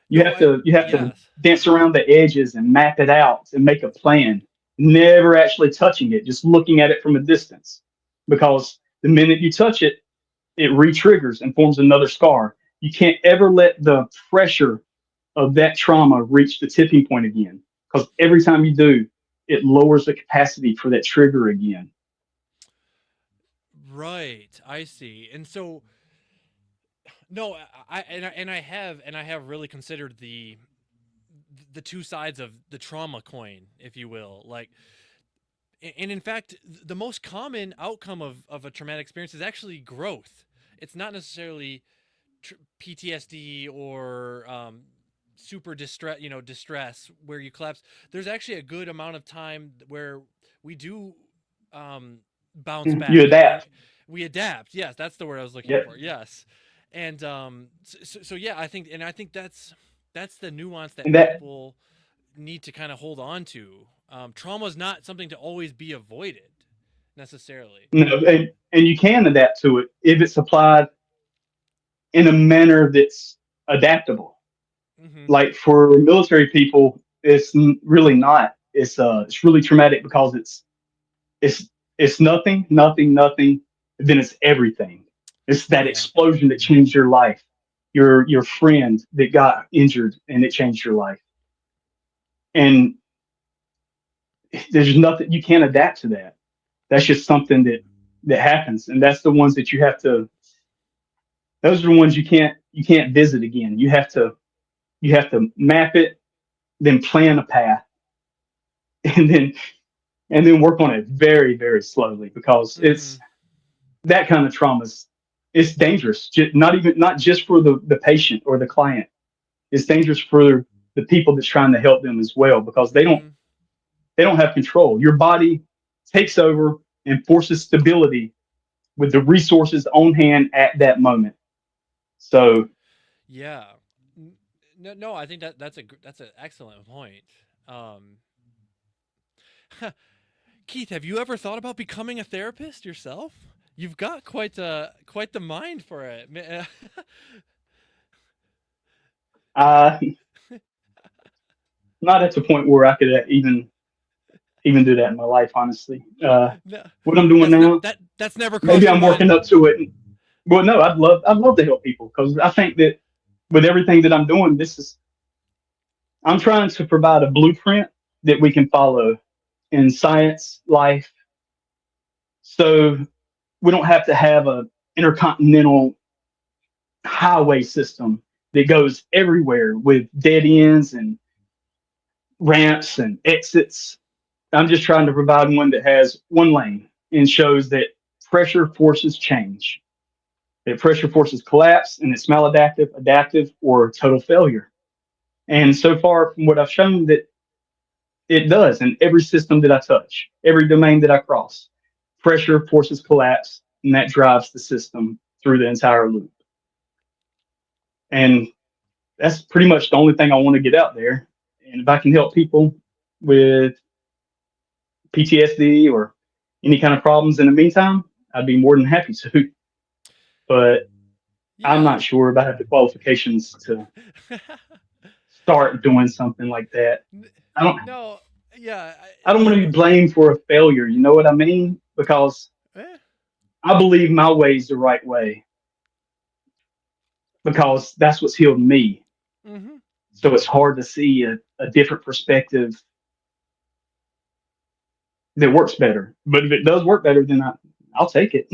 No, I You have to yes. dance around the edges and map it out and make a plan, never actually touching it, just looking at it from a distance. Because the minute you touch it, it re-triggers and forms another scar. You can't ever let the pressure of that trauma reach the tipping point again. Because every time you do, it lowers the capacity for that trigger again. Right. I see. And so no, and I have really considered the two sides of the trauma coin, if you will. Like, and in fact, the most common outcome of a traumatic experience is actually growth. It's not necessarily PTSD or super distress, distress where you collapse. There's actually a good amount of time where we do bounce You back and adapt. we adapt. Yes, that's the word I was looking Yep. for. Yes, and so yeah, I think that's the nuance that And that people need to kind of hold on to. Trauma is not something to always be avoided necessarily. you know, and you can adapt to it if it's applied in a manner that's adaptable. Mm-hmm. Like for military people, it's really not. It's really traumatic because it's it's nothing, nothing, nothing. Then it's everything. It's that Yeah. explosion that changed your life. Your friend that got injured and it changed your life. And there's nothing you can't adapt to that. That's just something that happens, and that's the ones that you have to. Those are the ones you can't visit again. You have to map it, then plan a path, and then work on it very very slowly because Mm-hmm. it's that kind of traumas. It's dangerous. Not just for the patient or the client. It's dangerous for the people that's trying to help them as well because Mm-hmm. they don't have control. Your body takes over and forces stability with the resources on hand at that moment. So Yeah. No, no, I think that's an excellent point. Um, Keith, have you ever thought about becoming a therapist yourself? You've got quite the mind for it. I not at the point where I could even do that in my life, honestly. No, What I'm doing now, that's never maybe crossed your I'm mind. working up to it. Well, no, I'd love to help people because I think that with everything that I'm doing, I'm trying to provide a blueprint that we can follow in science, life, so we don't have to have a intercontinental highway system that goes everywhere with dead ends and ramps and exits. I'm just trying to provide one that has one lane and shows that pressure forces change. That pressure forces collapse and it's maladaptive, adaptive, or total failure. And so far from what I've shown that It does in every system that I touch, every domain that I cross. Pressure forces collapse, and that drives the system through the entire loop. And that's pretty much the only thing I want to get out there. And if I can help people with PTSD or any kind of problems in the meantime, I'd be more than happy to. But I'm Yeah. not sure if I have the qualifications to start doing something like that. N- I don't. no, yeah, I don't want to be blamed for a failure. You know what I mean? Because eh, I believe my way is the right way because that's what's healed me. mm-hmm. So it's hard to see a different perspective that works better. But if it does work better, then I'll take it.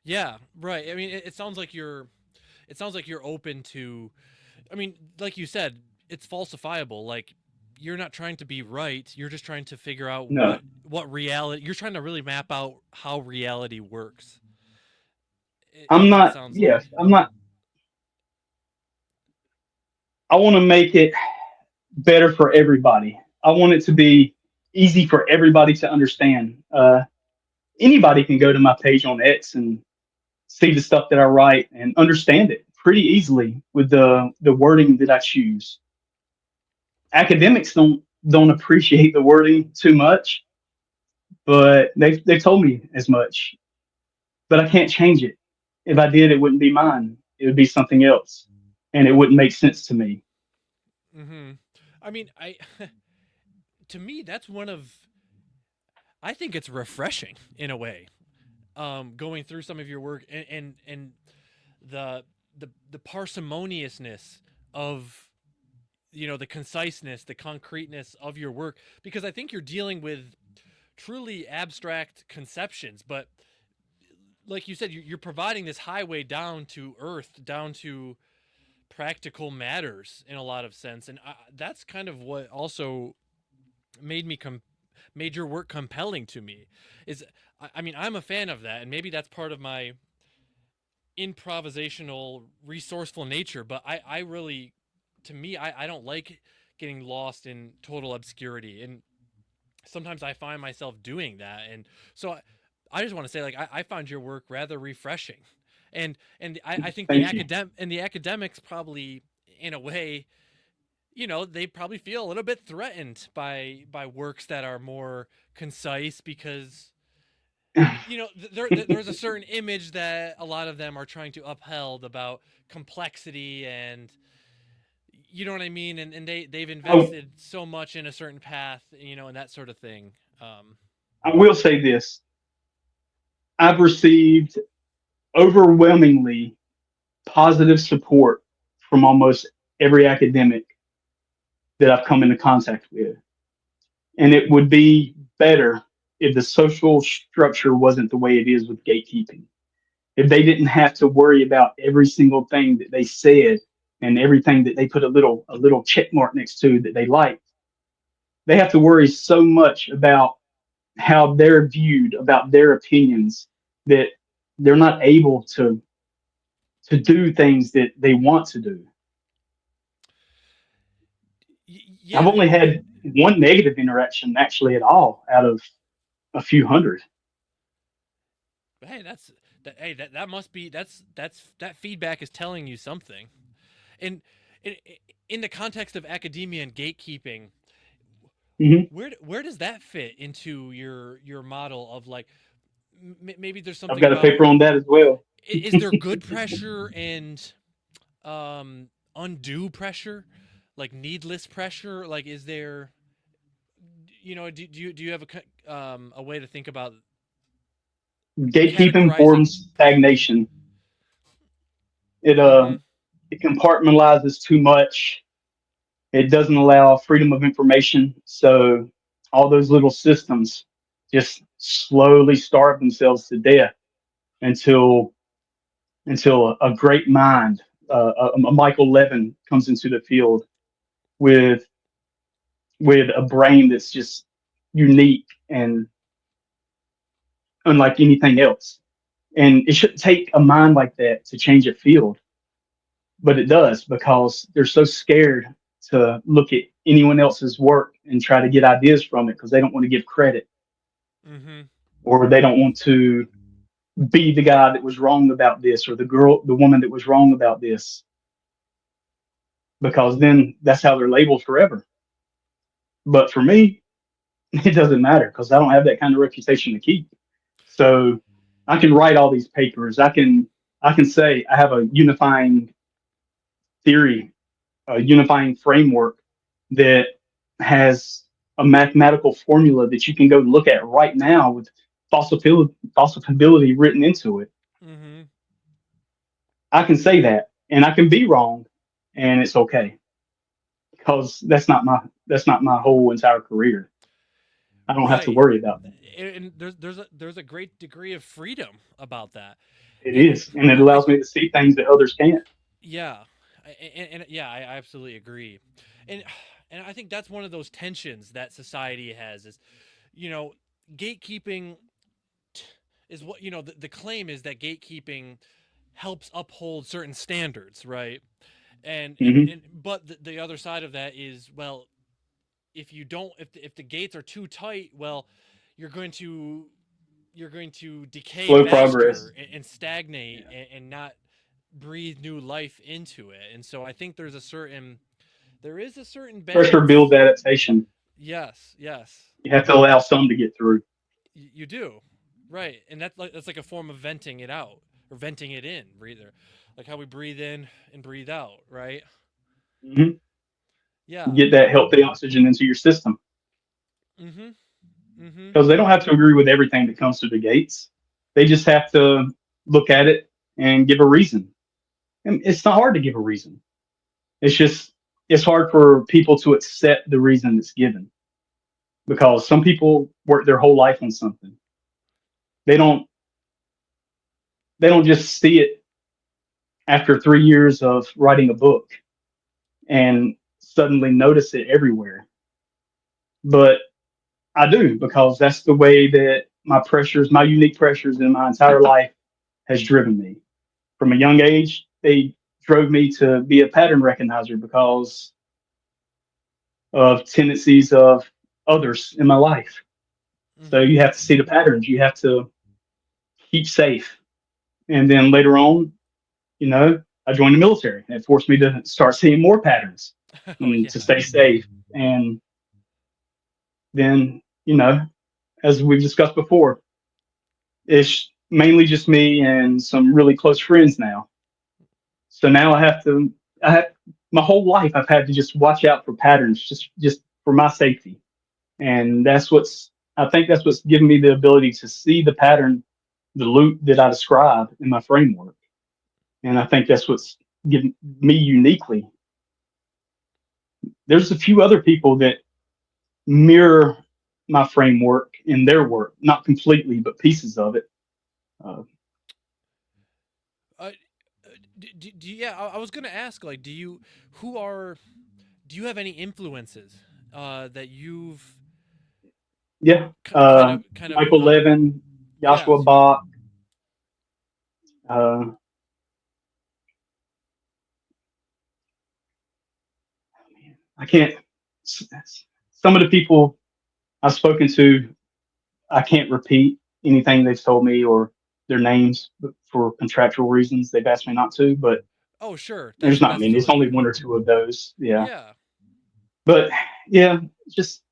Yeah, right. I mean, it sounds like you're open to, I mean, like you said, it's falsifiable. Like you're not trying to be right. You're just trying to figure out No, what reality. You're trying to really map out how reality works. I'm It not. sounds like. Yes, I'm not. I want to make it better for everybody. I want it to be easy for everybody to understand. Anybody can go to my page on X and see the stuff that I write and understand it pretty easily with the wording that I choose. Academics don't appreciate the wording too much, but they've told me as much. But I can't change it. If I did, it wouldn't be mine. It would be something else, and it wouldn't make sense to me. Mm-hmm. I mean, I to me that's one of. I think it's refreshing in a way. Going through some of your work and the the parsimoniousness of the conciseness, the concreteness of your work, because I think you're dealing with truly abstract conceptions, but like you said, you're providing this highway down to earth, down to practical matters in a lot of sense, and that's kind of what also made me made your work compelling to me. Is I mean, I'm a fan of that, and maybe that's part of my improvisational, resourceful nature. But I really, to me, I don't like getting lost in total obscurity, and sometimes I find myself doing that, and so I just want to say, like, I found your work rather refreshing, and I think Thank you. the academics probably, in a way, they probably feel a little bit threatened by works that are more concise because there's a certain image that a lot of them are trying to uphold about complexity, and you know what I mean, and they've I, invested so much in a certain path, and that sort of thing. um I will say this: I've received overwhelmingly positive support from almost every academic that I've come into contact with. And it would be better if the social structure wasn't the way it is with gatekeeping. If they didn't have to worry about every single thing that they said and everything that they put a little check mark next to that they liked, they have to worry so much about how they're viewed, about their opinions, that they're not able to do things that they want to do. I've yeah, only had one negative interaction actually at all out of a few hundred. hey, that must be, that feedback is telling you something. And in, in the context of academia and gatekeeping, Mm-hmm. where does that fit into your model of, like, maybe there's I've something got a about, paper on that as well. is there good pressure and undue pressure, like needless pressure, like is there, do you have a way to think about Gatekeeping categorizing? forms stagnation. It Mm-hmm. it compartmentalizes too much. It doesn't allow freedom of information. So all those little systems just slowly starve themselves to death until a great mind, a Michael Levin, comes into the field with a brain that's just unique and unlike anything else. And it shouldn't take a mind like that to change a field, but it does because they're so scared to look at anyone else's work and try to get ideas from it because they don't want to give credit, Mhm. or they don't want to be the guy that was wrong about this, or the woman that was wrong about this, because then that's how they're labeled forever. But for me, it doesn't matter because I don't have that kind of reputation to keep. So I can write all these papers. I can say I have a unifying theory, a unifying framework that has a mathematical formula that you can go look at right now with falsifiability written into it. Mhm. I can say that, and I can be wrong, and it's okay because that's not my whole entire career. I don't have to Right. worry about that. And there's a great degree of freedom about that. It And is, and it I allows me to see things that others can't. yeah. And yeah, I absolutely agree. And and I think that's one of those tensions that society has is, you know, gatekeeping is what, the claim is that gatekeeping helps uphold certain standards, right? Hmm. And but the other side of that is, well, if you don't, if the gates are too tight, well, you're going to you're going to decay Slow progress. faster and stagnate, Yeah. and not breathe new life into it. And so I think there is a certain Pressure builds balance. adaptation. Yes, yes, You have to allow some to get through. you do, right? And that's like a form of venting it out, or venting it in, breather, like how we breathe in and breathe out, right? Hmm. Yeah. Get that healthy oxygen into your system Mm-hmm. Mm-hmm. because they don't have to agree with everything that comes through the gates. They just have to look at it and give a reason. And it's not hard to give a reason. It's just it's hard for people to accept the reason that's given because some people work their whole life on something. They don't they don't just see it after 3 years of writing a book and suddenly notice it everywhere. But I do because that's the way that my unique pressures in my entire life has driven me. From a young age, they drove me to be a pattern recognizer because of tendencies of others in my life. So Mm-hmm. you have to see the patterns. You have to keep safe. And then later on, I joined the military and it forced me to start seeing more patterns Oh and to yeah. stay safe. And then, as we've discussed before, it's mainly just me and some really close friends now. So now I have, my whole life I've had to just watch out for patterns, just for my safety. And I think that's what's given me the ability to see the pattern, the loop that I describe in my framework. And I think that's what's given me uniquely. There's a few other people that mirror my framework in their work, not completely, but pieces of it. Uh, Uh, yeah, I was gonna ask, like, who are, do you have any influences that you've yeah, kind of Michael Levin, Joshua yes. Bach. Uh, I can't. Some of the people I've spoken to, I can't repeat anything they've told me or their names for contractual reasons. They've asked me not to, but Oh sure, there's not that's many. It's totally only fair. one or two of those. Yeah, Yeah. but yeah, just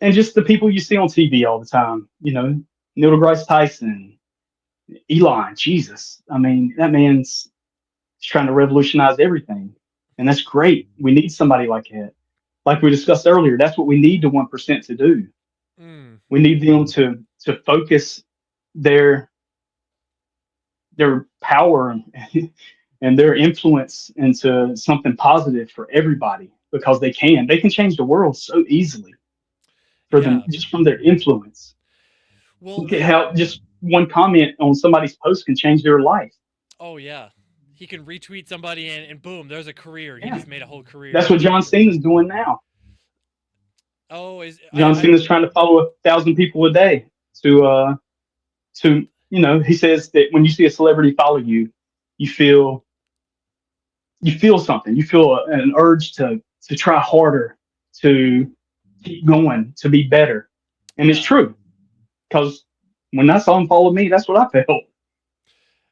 and just the people you see on TV all the time. Neil deGrasse Tyson, Elon. Jesus, I mean, that man's trying to revolutionize everything, and that's great. We need somebody like that. Like we discussed earlier, that's what we need the 1% to do. Mm. We need them to focus their their power and their influence into something positive for everybody because they can change the world so easily for them Yeah. just from their influence. Well, Look at how just one comment on somebody's post can change their life. oh yeah. He can retweet somebody, and boom, there's a career. He Yeah, just made a whole career that's out what of it. John Cena's doing now. Oh, is John I Cena's trying to follow 1,000 people a day to he says that when you see a celebrity follow you, you feel you feel something. You feel an urge to to try harder, Mm-hmm. to keep going, to be better. And it's Yeah. true because when I saw him follow me, that's what I felt.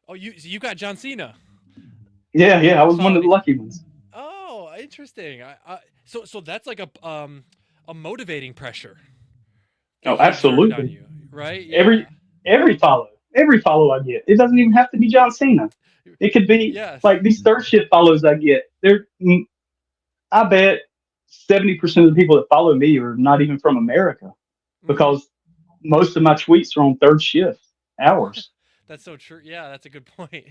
Oh, you got John Cena Yeah, yeah, I was one of following the you. lucky ones. Oh, interesting. So that's like a motivating pressure that Oh, he exerted on absolutely. you, right? Yeah. Every every follow I get, it doesn't even have to be John Cena. It could be Yes. like these third shift follows I get. I bet 70% of the people that follow me are not even from America Mm-hmm. because most of my tweets are on third shift hours. That's so true. Yeah, that's a good point.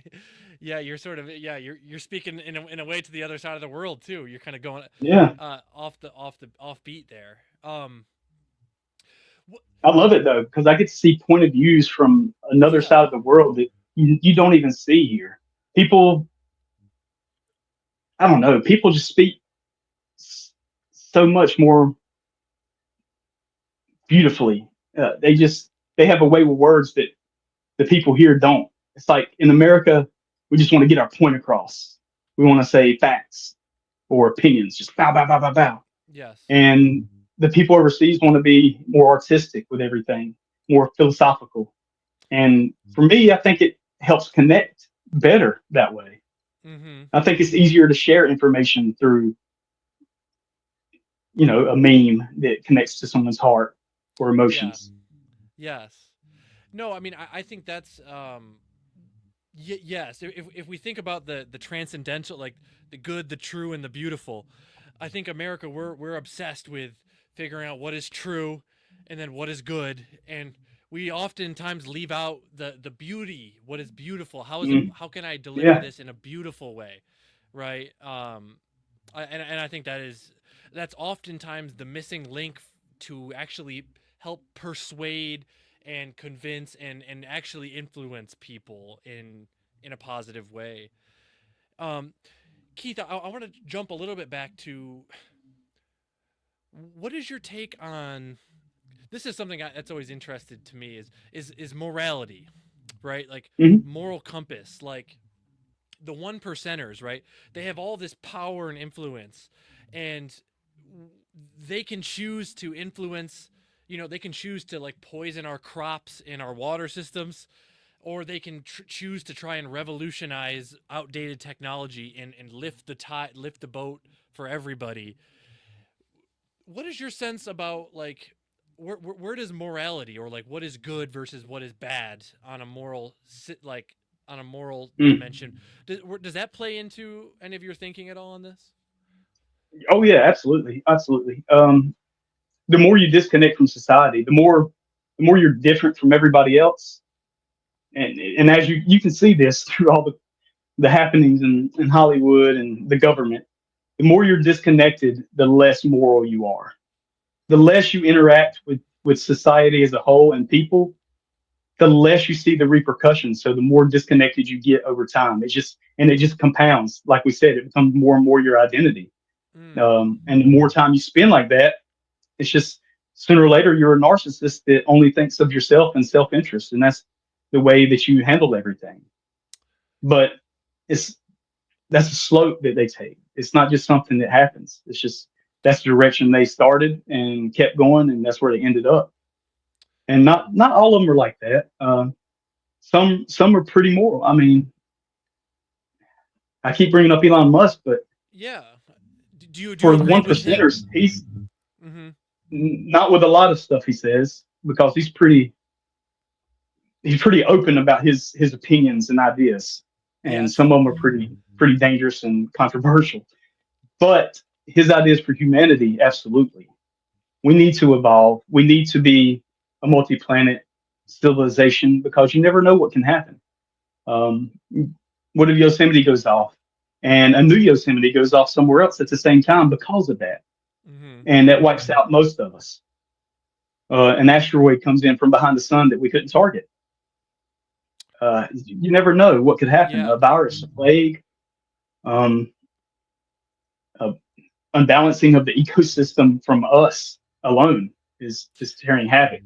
Yeah, you're sort of you're speaking in a way to the other side of the world too. You're kind of going Yeah, off the offbeat there. Wh- I love it though because I get to see point of views from another yeah. side of the world that you don't even see here. People, I don't know, people just speak so much more beautifully. They have a way with words that the people here don't. It's like in America, we just want to get our point across. We want to say facts or opinions, just bow, bow, bow, bow, bow. Yes. And the people overseas want to be more artistic with everything, more philosophical. And for me, I think it helps connect better that way. Mm-hmm. I think it's easier to share information through, a meme that connects to someone's heart or Yeah. emotions. Yes. No, I mean I think that's yes. If we think about the transcendental, like the good, the true, and the beautiful, I think America we're obsessed with figuring out what is true, and then what is good, and we oftentimes leave out the beauty, what is beautiful. Mm, How can I deliver yeah. this in a beautiful way, right? And I think that's oftentimes the missing link to actually help persuade and convince and actually influence people in a positive way. Um, Keith, I want to jump a little bit back to what is your take on this is something that's always interested to me is morality, right? Like Hmm. moral compass, like the one percenters, right? They have all this power and influence, and they can choose to influence. They can choose to like poison our crops in our water systems, or they can choose to try and revolutionize outdated technology and lift the boat for everybody. What is your sense about like where does morality or like what is good versus what is bad on a like on a moral Mm. dimension? Does that play into any of your thinking at all on this? Oh yeah, absolutely, absolutely. The more you disconnect from society, the more you're different from everybody else. And as you can see this through all the happenings in Hollywood and the government, the more you're disconnected, the less moral you are. The less you interact with society as a whole and people, the less you see the repercussions. So the more disconnected you get over time. It just compounds. Like we said, it becomes more and more your identity. Mm, And the more time you spend like that, it's just sooner or later you're a narcissist that only thinks of yourself and self-interest, and that's the way that you handle everything. But it's that's a slope that they take. It's not just something that happens. It's just that's the direction they started and kept going, and that's where they ended up. And not all of them are like that. Some are pretty moral. I mean, I keep bringing up Elon Musk, but yeah. Do you for the agree one with him? percenters, he's Mm-hmm. not with a lot of stuff he says because he's pretty open about his opinions and ideas, and Yes. some of them are pretty dangerous and controversial. But his ideas for humanity, absolutely, we need to evolve. We need to be a multi-planet civilization because you never know what can happen. Um, what if Yosemite goes off, and a new Yosemite goes off somewhere else at the same time because of that, Mm-hmm. and that wipes out most of us. An asteroid comes in from behind the sun that we couldn't target. You never know what could happen. Yeah. A virus, a plague, um, a unbalancing of the ecosystem from us alone is tearing havoc.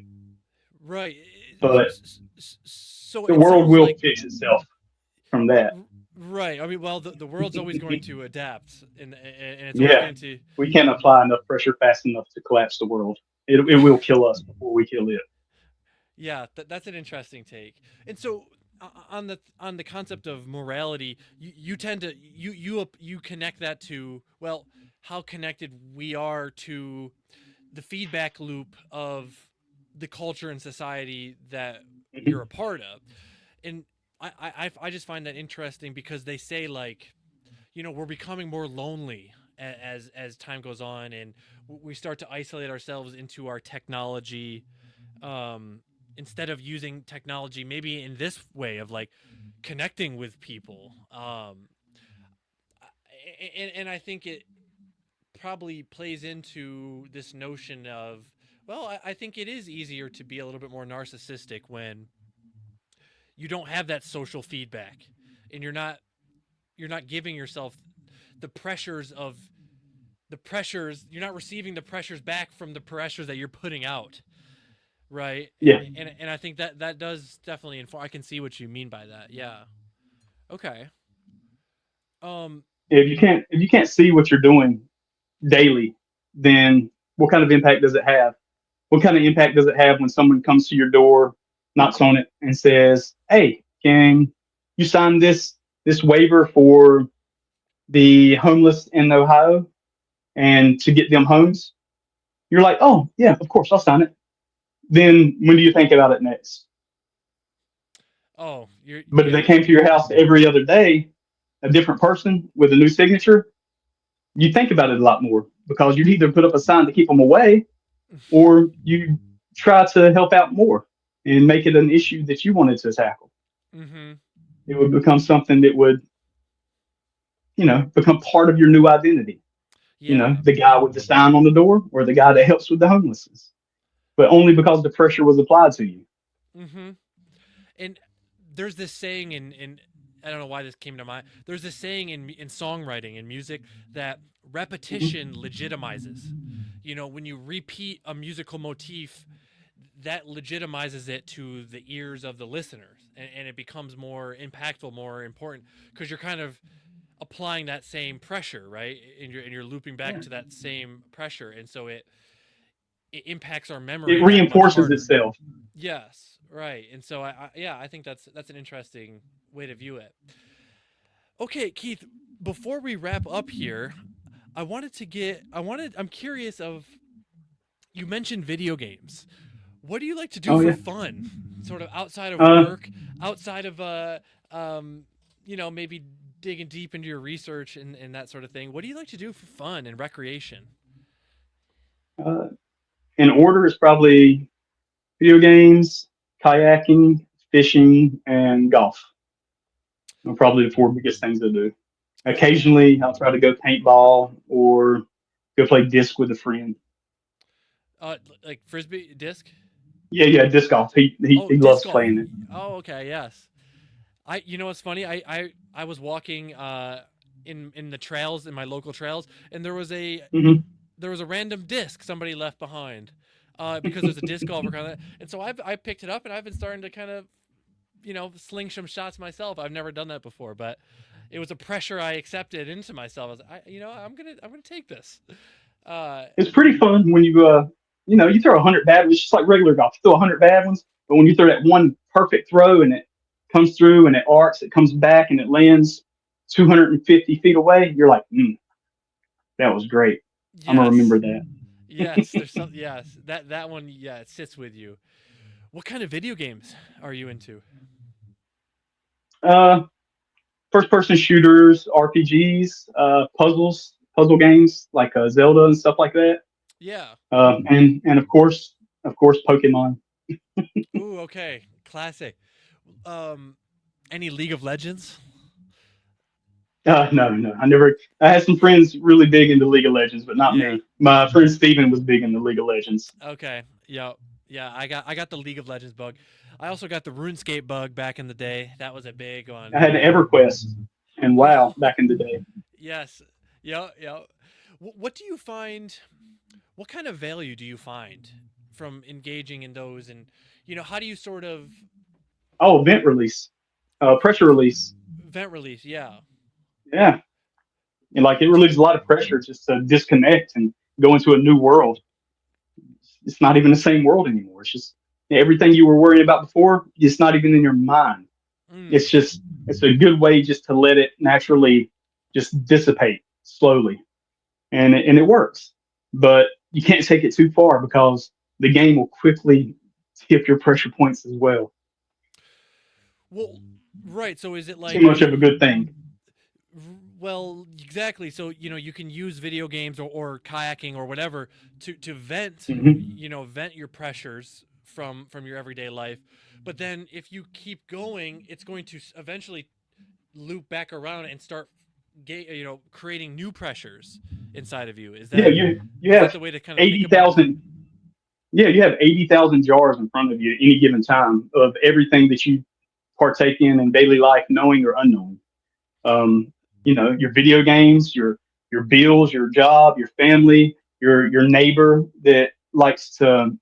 Right. But So the it world sounds will like fix itself from that. Right. I mean, well, the world's always going to adapt, and it's always Yeah, going to. we can't apply enough pressure fast enough to collapse the world. It will kill us before we kill it. Yeah, that's an interesting take. And so on the concept of morality, you tend to you connect that to, well, how connected we are to the feedback loop of the culture and society that you're a Mhm. part of. And I just find that interesting because they say, like, we're becoming more lonely as time goes on, and we start to isolate ourselves into our technology, um, instead of using technology maybe in this way of, like, connecting with people. And I think it probably plays into this notion of, well, I think it is easier to be a little bit more narcissistic when you don't have that social feedback, and you're not giving yourself the pressures of the pressures you're not receiving the pressures back from the pressures that you're putting out, right? Yeah, And I think that that does definitely inform. I can see what you mean by that. Yeah. Okay. um if you can't see what you're doing daily, then what kind of impact does it have? What kind of impact does it have when someone comes to your door, knocks on it, and says, "Hey, can you sign this waiver for the homeless in Ohio and to get them homes?" You're like, "Oh yeah, of course I'll sign it." Then when do you think about it next? oh, you're But if they yeah. came to your house every other day, a different person with a new signature, you think about it a lot more because you'd either put up a sign to keep them away or you try to help out more and make it an issue that you wanted to tackle. Mm-hmm. It would become something that would, become part of your new identity. Yeah. The guy with the sign on the door or the guy that helps with the homelessness, but only because the pressure was applied to you. Mm-hmm. And there's this saying in I don't know why this came to mind. There's this saying in songwriting and music that repetition Mhm. legitimizes. When you repeat a musical motif, that legitimizes it to the ears of the listeners, and it becomes more impactful, more important, because you're kind of applying that same pressure, right? And you're looping back Yeah. to that same pressure, and so it impacts our It memory that much reinforces harder. itself. Yes, right. And so yeah, I think that's an interesting way to view it. Okay, Keith, before we wrap up here, I'm curious of, you mentioned video games. What do you like to do Oh for yeah. fun? Sort of outside of Uh, work, outside of um maybe digging deep into your research and that sort of thing. What do you like to do for fun and recreation? uh, in order is probably video games, kayaking, fishing, and golf. Are probably the four biggest things I do. Okay. Occasionally, I'll try to go paintball or go play disc with a friend. Like frisbee disc? Yeah, yeah, disc golf. He he, Oh, he disc loves golf. playing it. Oh, okay, yes. What's funny? I was walking in the trails, in my local trails, and Hmm. there was a random disc somebody left behind, because there's a disc golf kind of, and so I picked it up, and I've been starting to kind of, sling some shots myself. I've never done that before, but it was a pressure I accepted into myself. I was like, I'm gonna take this. Uh, It's pretty fun when you throw 100 bad ones, just like regular golf. You throw 100 bad ones, but when you throw that one perfect throw and it comes through and it arcs, it comes back and it lands 250 feet away, you're like, that was great. I'm gonna remember yes, that. yes. There's some, yes, that one. Yeah, it sits with you. What kind of video games are you into? Uh, First person shooters, RPGs, puzzle games like Zelda and stuff like that. Yeah. And of course, Pokemon. Ooh, okay. Classic. Um, any League of Legends? No, no, I never. I had some friends really big into League of Legends, but not Yeah. me. My friend Steven was big into League of Legends. Okay. Yeah. Yeah. I got the League of Legends bug. I also got the RuneScape bug back in the day. That was a big I one. had EverQuest and WoW Oh, back in the day. yes. Yeah. Yeah. What do you find? What kind of value do you find from engaging in those? And how do you sort of Oh, vent release, pressure release. Vent release, yeah. Yeah, and like it relieves a lot of pressure just to disconnect and go into a new world. It's not even the same world anymore. It's just everything you were worrying about before. It's not even in your mind. It's Mm. just it's a good way just to let it naturally just dissipate slowly, and it works. But you can't take it too far because the game will quickly tip your pressure points as well. Well, right. So is it Too like much of a good thing. well, exactly. So, you can use video games or kayaking or whatever to vent, Hmm. vent your pressures from your everyday life. But then if you keep going, it's going to eventually loop back around and start creating new pressures inside of you. Is Yeah, that you is that have the way to kind of think eighty about it? thousand. Yeah, you have 80,000 jars in front of you at any given time of everything that you partake in daily life, knowing or unknowing. Um, your video games, your bills, your job, your family, your neighbor that likes to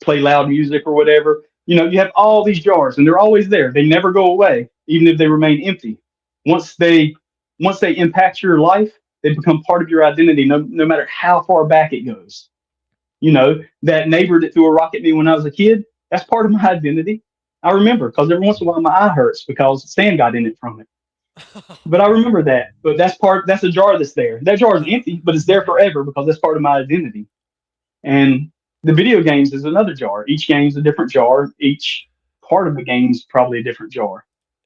play loud music or whatever. You have all these jars, and they're always there. They never go away, even if they remain empty. Once they once they impact your life, they become part of your identity, no matter how far back it goes. That neighbor that threw a rock at me when I was a kid, that's part of my identity. I remember because every once in a while my eye hurts because sand got in it from it. But I remember that. But that's a jar that's there. That jar is empty, but it's there forever because that's part of my identity. And the video games is another jar. Each game's a different jar. Each part of the game is probably a different jar.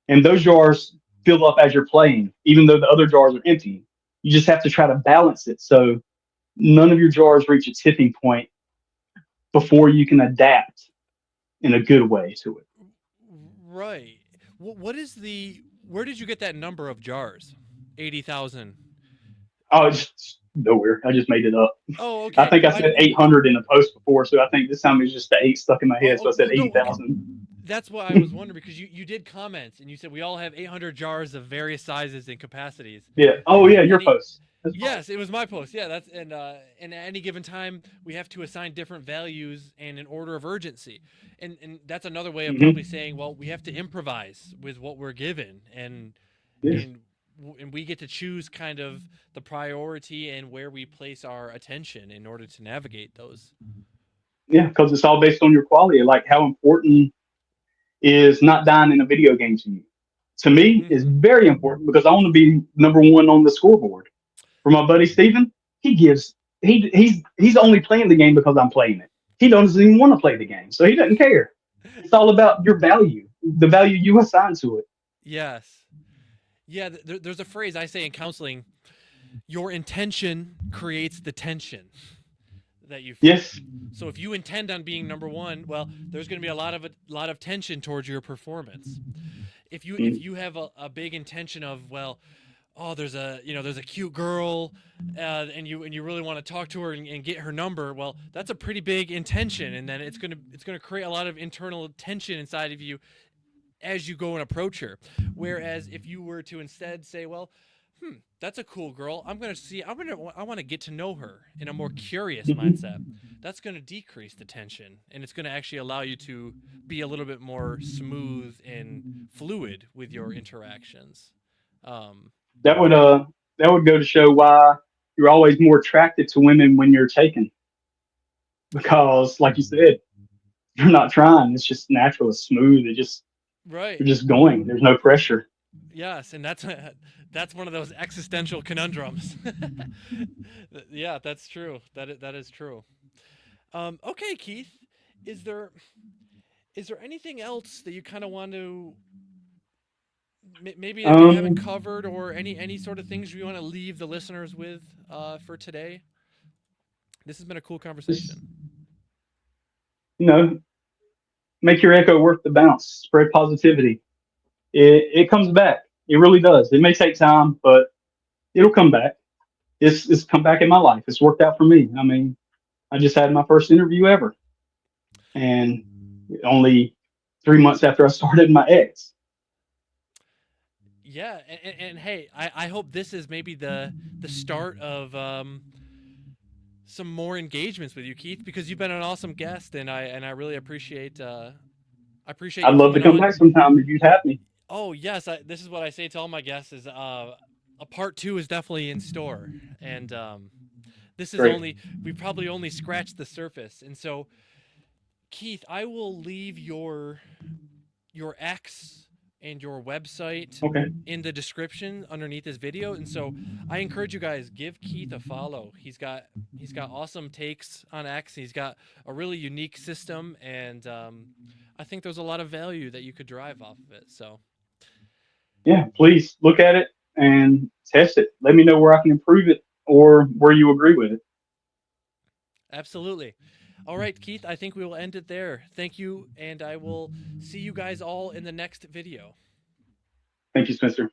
And those jars fill up as you're playing, even though the other jars are empty. You just have to try to balance it so none of your jars reach a tipping point before you can adapt in a good way to it. Right. What is the where did you get that number of jars? 80,000. Oh, it's nowhere. I just made it up. Oh, I okay. think I I said 800 in a post before, so I think this time it's just the eight stuck in my head. So I said well, no, okay. 80,000. That's what I was wondering because you did comment and you said we all have 800 jars of various sizes and capacities. Yeah. Oh, And yeah, at your any post. That's right. yes, it was my post. Yeah, that's and at any given time we have to assign different values and an order of urgency. And that's another way of probably Hmm. saying, well, we have to improvise with what we're given Yeah. and and we get to choose kind of the priority and where we place our attention in order to navigate those. Yeah, because it's all based on your quality. Like how important is not dying in a video game to you? To me, is Mhm. very important because I want to be number one on the scoreboard. For my buddy Steven, he gives he's only playing the game because I'm playing it. He doesn't even want to play the game, so he doesn't care. It's all about your value, the value you assign to it. Yes. Yeah, there's a phrase I say in counseling, your intention creates the tension that you feel. Yes. So if you intend on being number 1, well, there's going to be a lot of tension towards your performance. If you have a big intention of, well, oh, there's a cute girl, and you really want to talk to her and get her number, well, that's a pretty big intention, and then it's gonna create a lot of internal tension inside of you as you go and approach her. Whereas if you were to instead say, well, that's a cool girl. I want to get to know her in a more curious mindset. Hmm. That's going to decrease the tension and it's going to actually allow you to be a little bit more smooth and fluid with your interactions. Um, That would that would go to show why you're always more attracted to women when you're taken because, like you said, you're not trying. It's just natural. It's smooth. right. You're just going. There's no pressure. Yes, and that's one of those existential conundrums. Yeah, that's true. That is true. Okay, Keith, is there is there anything else that you kind of want to maybe that we haven't Um, covered, or any sort of things you want to leave the listeners with for today? This has been a cool just conversation. you know, make your echo worth the bounce. Spread positivity. It comes back. It really does. It may take time, but it'll come back. It's come back in my life. It's worked out for me. I mean, I just had my first interview ever, and only 3 months after I started my ex. Yeah, and hey, I hope this is maybe the start of some more engagements with you, Keith, because you've been an awesome guest, and I really appreciate I appreciate you I'd love to coming come on. back sometime if you'd have me. Oh yes, this is what I say to all my guests: is a part two is definitely in store, and this is Great. only we probably only scratched the surface. And so, Keith, I will leave your X and your website Okay. in the description underneath this video. And so I encourage you guys, give Keith a follow. He's got awesome takes on X. He's got a really unique system, and I think there's a lot of value that you could derive off of it. So Yeah, please look at it and test it. Let me know where I can improve it or where you agree with it. absolutely. All right, Keith, I think we will end it there. Thank you, and I will see you guys all in the next video. Thank you, Spencer.